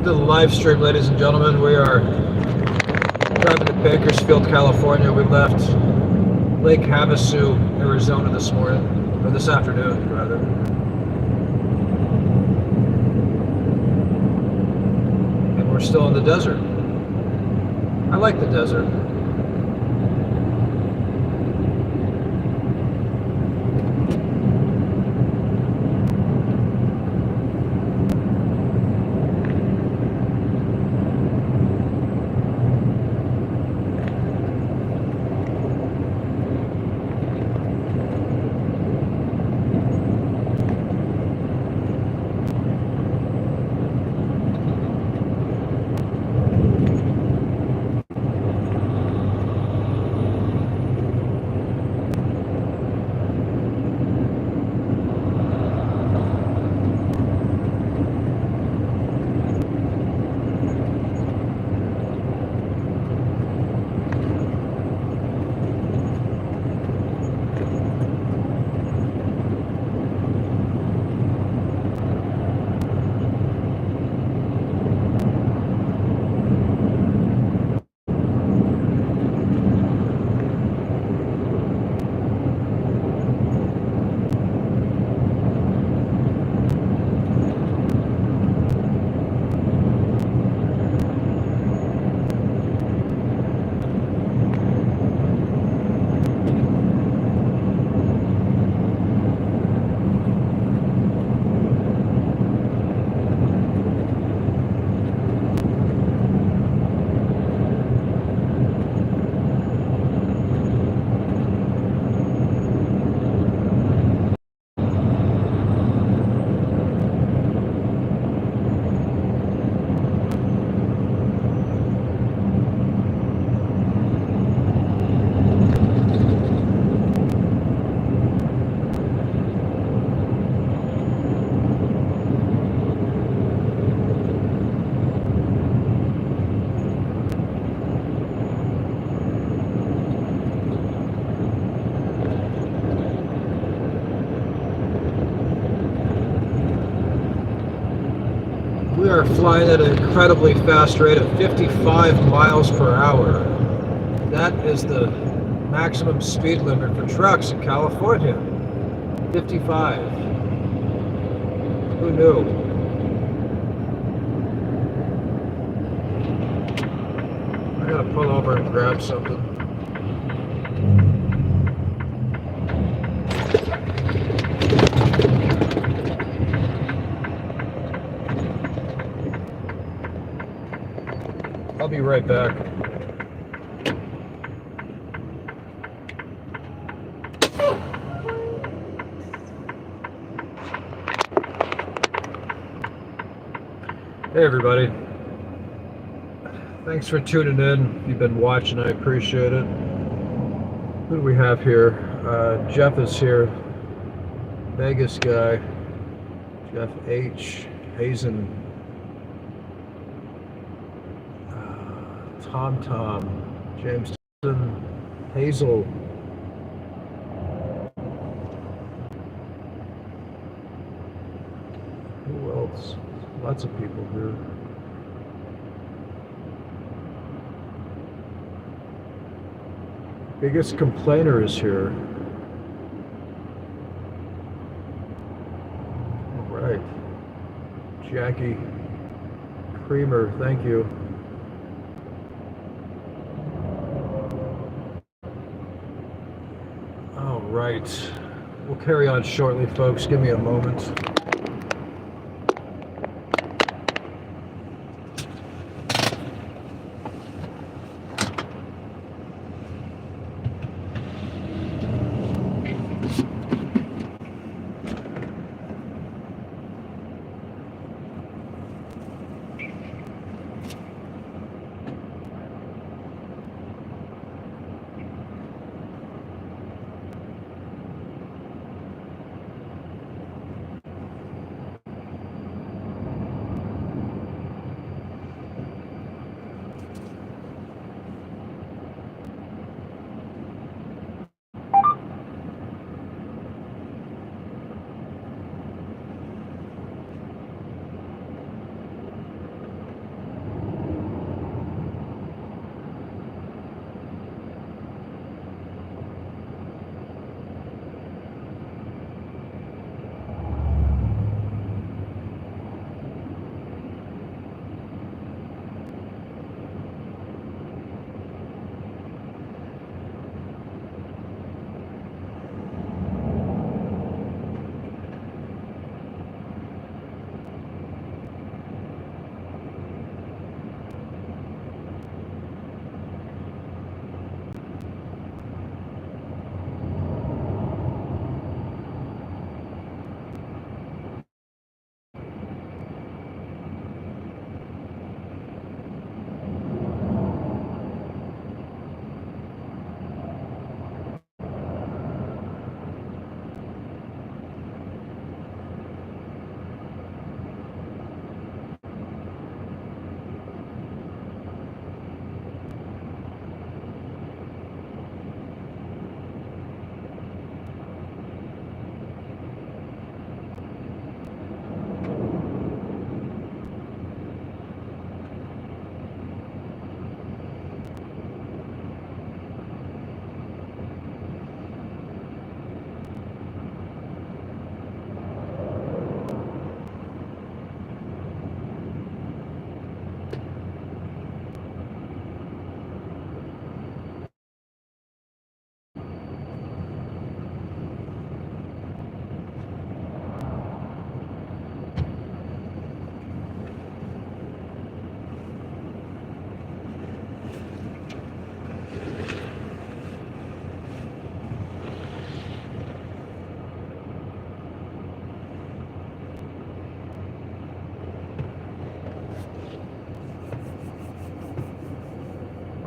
to the live stream, ladies and gentlemen. We are driving to Bakersfield, California. We left Lake Havasu, Arizona this morning, or this afternoon, rather. And we're still in the desert. I like the desert. We are flying at an incredibly fast rate of 55 miles per hour. That is the maximum speed limit for trucks in California. 55. Who knew? I gotta pull over and grab something. I'll be right back. Hey everybody. Thanks for tuning in. If you've been watching, I appreciate it. Who do we have here? Jeff is here. Vegas guy. Jeff H. Hazen. Tom, James Hazel, who else? Lots of people here. Biggest complainer is here. All right. Jackie Creamer, thank you. Right. We'll carry on shortly, folks. Give me a moment.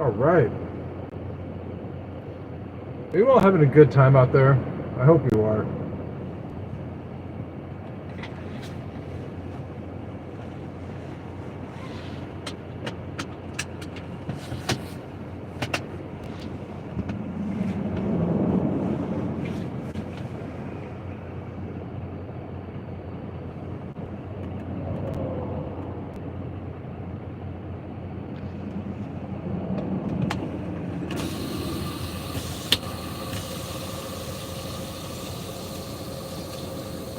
All right. Are you all having a good time out there? I hope you are.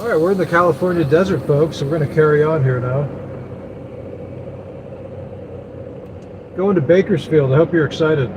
All right, we're in the California desert, folks, so we're going to carry on here now. Going to Bakersfield. I hope you're excited.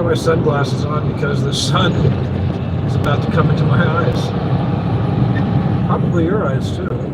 my sunglasses on because the sun is about to come into my eyes. Probably your eyes too.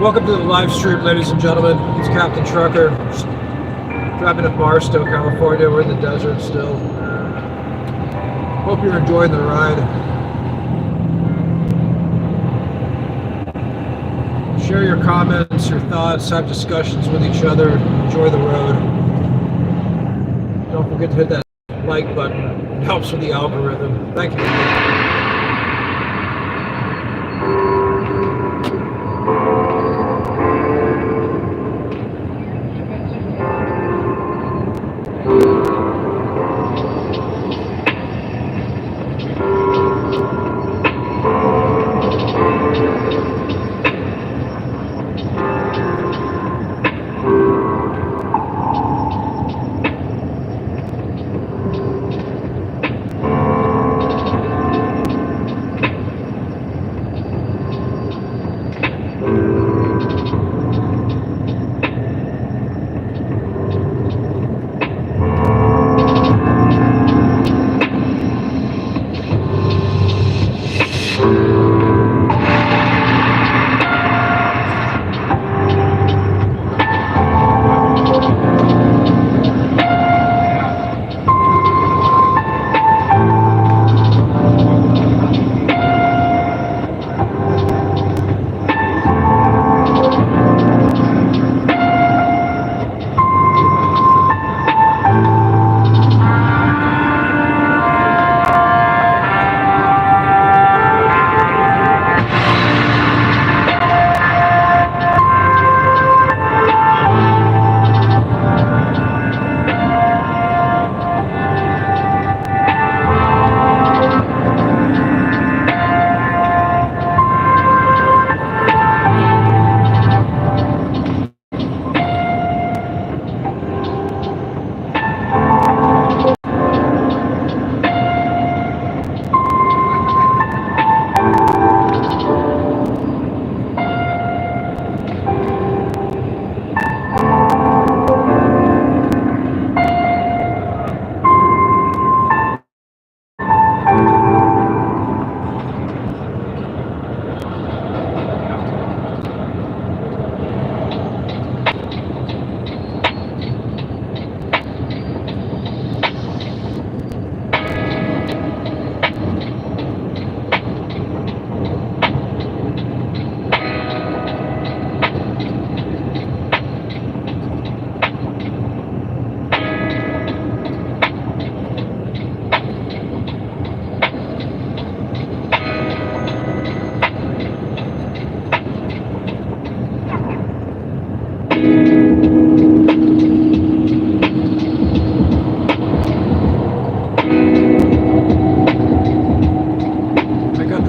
Welcome to the live stream, ladies and gentlemen. It's Captain Trucker. Driving to Barstow, California. We're in the desert still. Hope you're enjoying the ride. Share your comments, your thoughts, have discussions with each other. Enjoy the road. Don't forget to hit that like button. It helps with the algorithm. Thank you.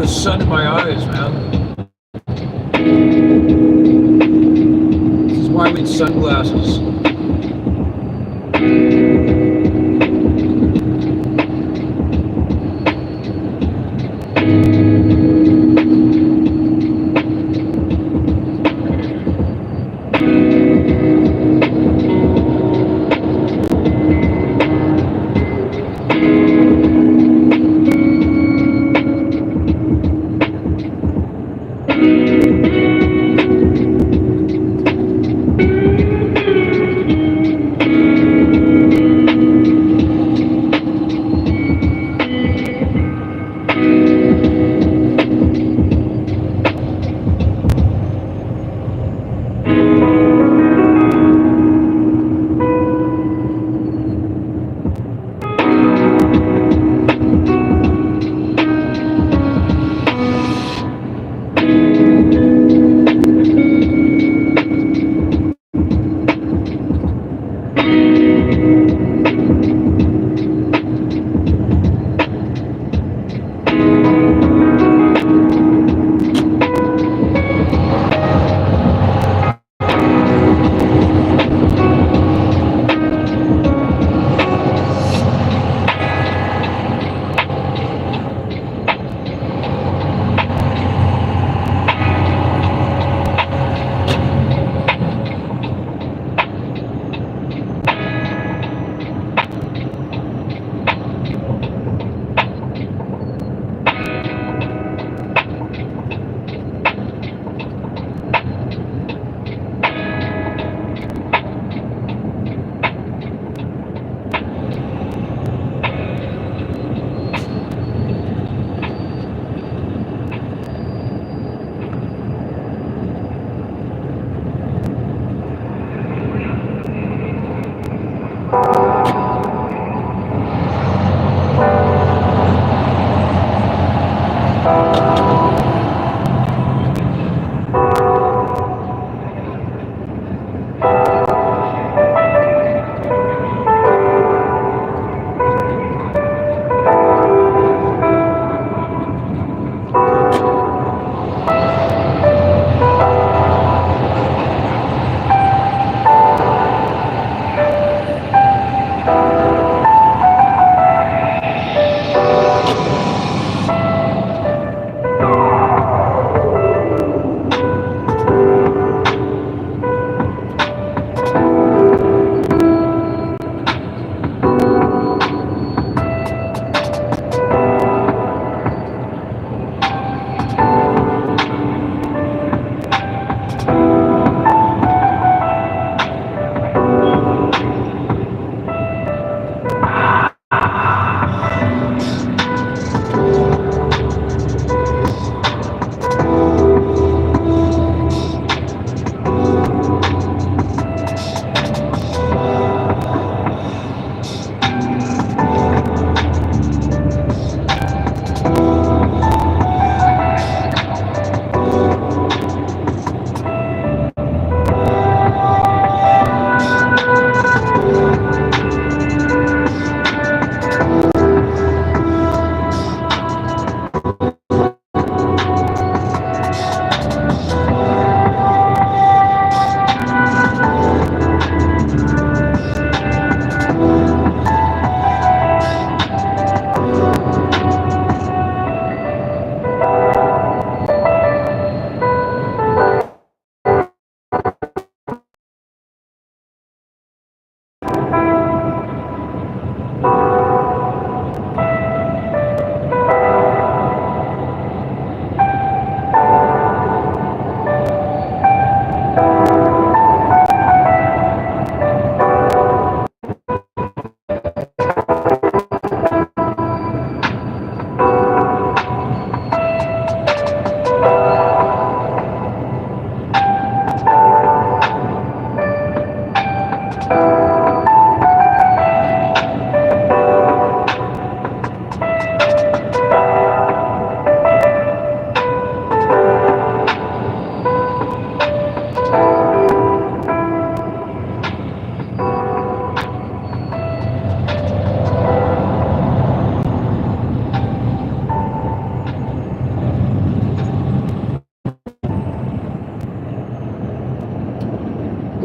Sun in my eyes, man. This is why we need sunglasses.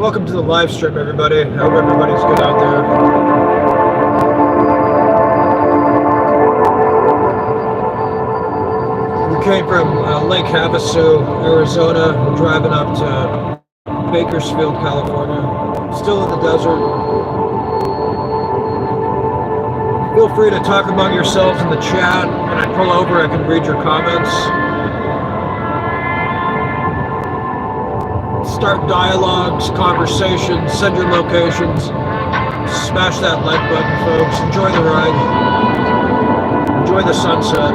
Welcome to the live stream, everybody. I hope everybody's good out there. We came from Lake Havasu, Arizona. We're driving up to Bakersfield, California. Still in the desert. Feel free to talk among yourselves in the chat. When I pull over, I can read your comments. Start dialogues, conversations, send your locations. Smash that like button, folks. Enjoy the ride. Enjoy the sunset.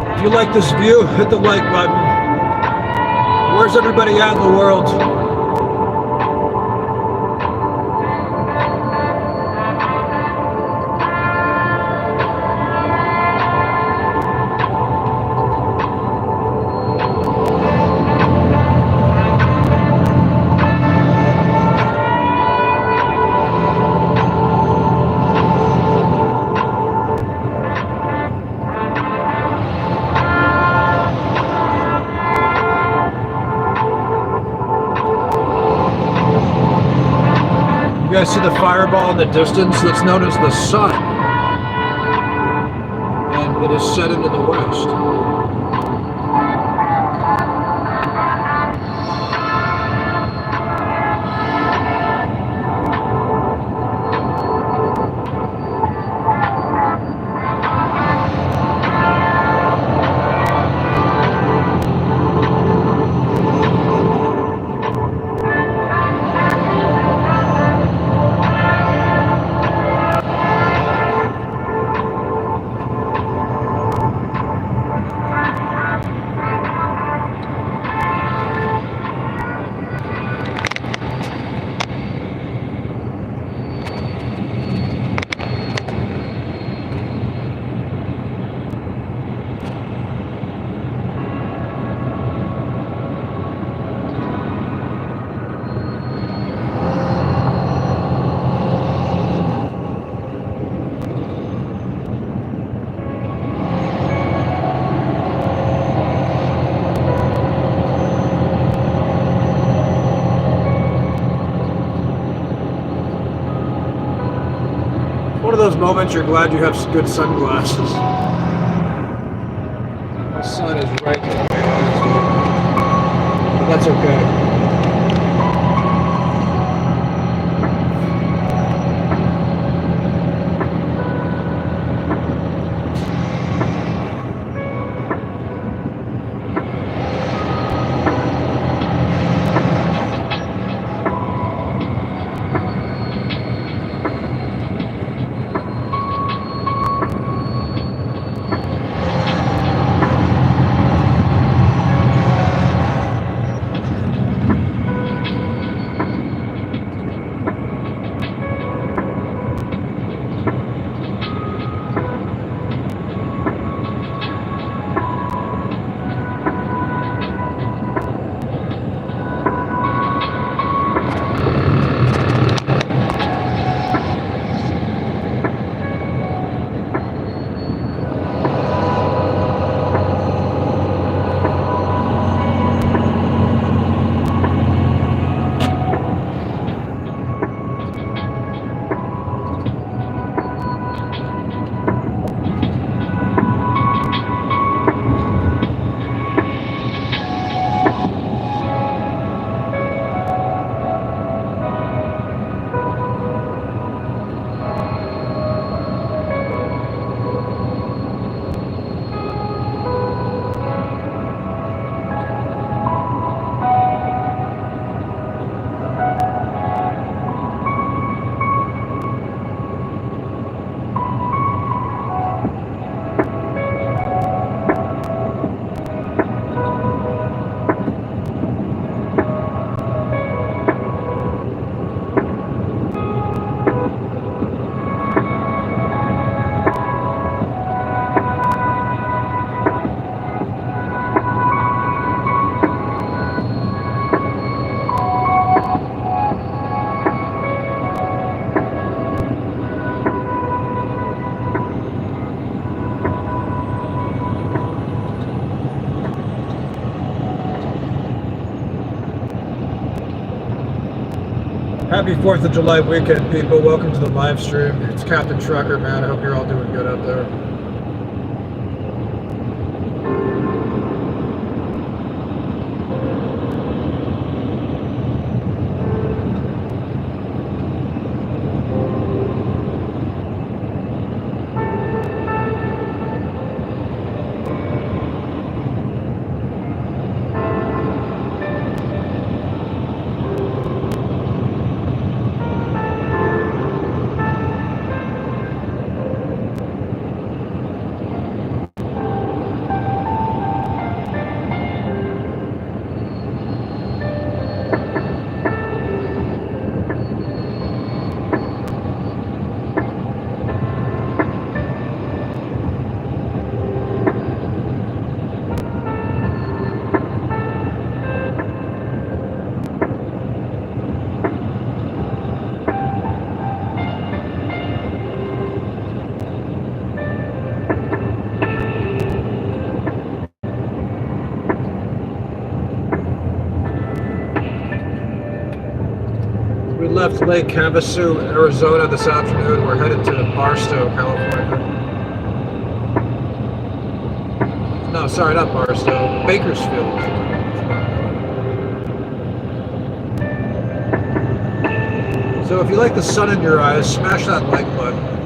If you like this view, hit the like button. Where's everybody at in the world? You guys see the fireball in the distance? That's known as the sun. And it is set into the west. One of those moments you're glad you have good sunglasses. The sun is right in the way. But that's okay. Happy 4th of July weekend, people. Welcome to the live stream. It's Captain Trucker, man. I hope you're all doing good out there. We left Lake Havasu, Arizona this afternoon. We're headed to Barstow, California. No, sorry, not Barstow. Bakersfield. So if you like the sun in your eyes, smash that like button.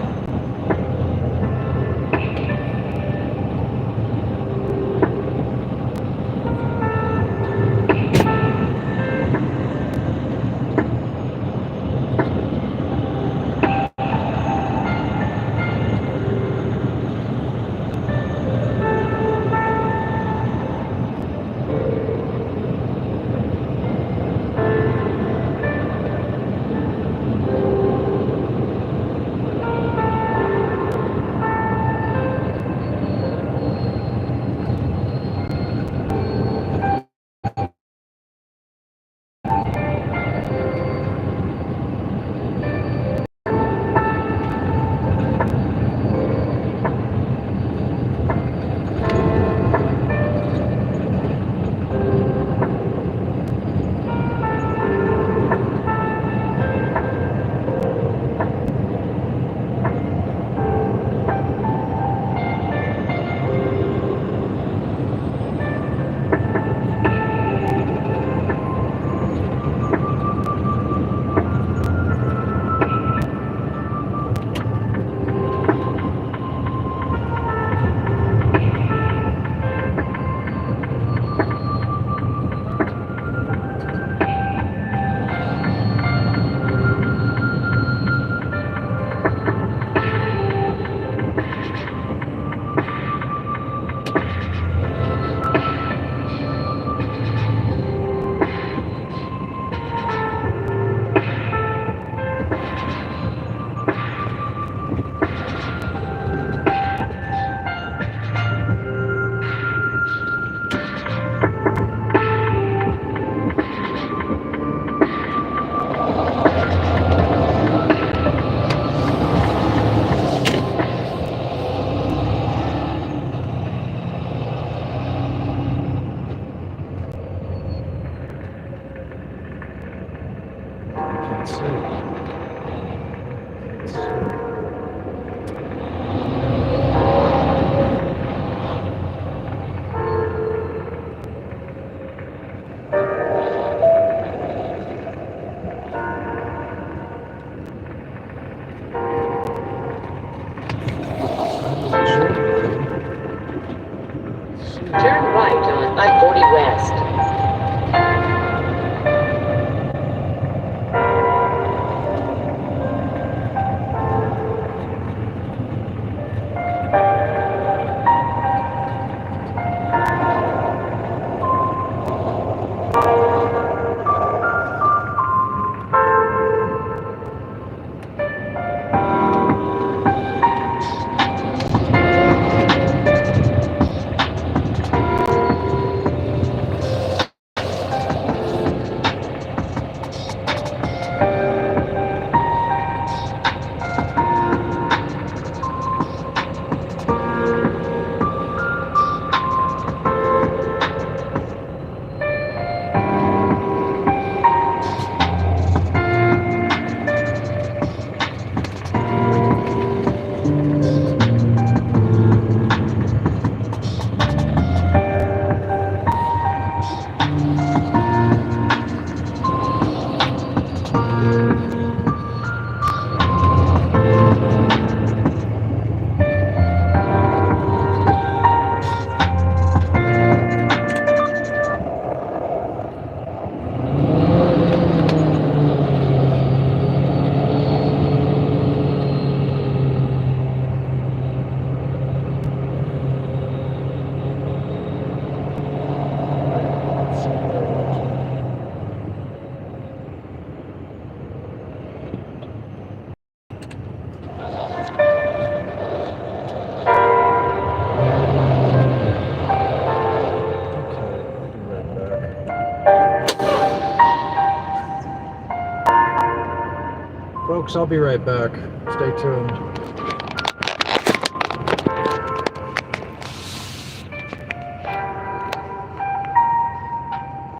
Turn right on I-40 West. Folks, I'll be right back. Stay tuned.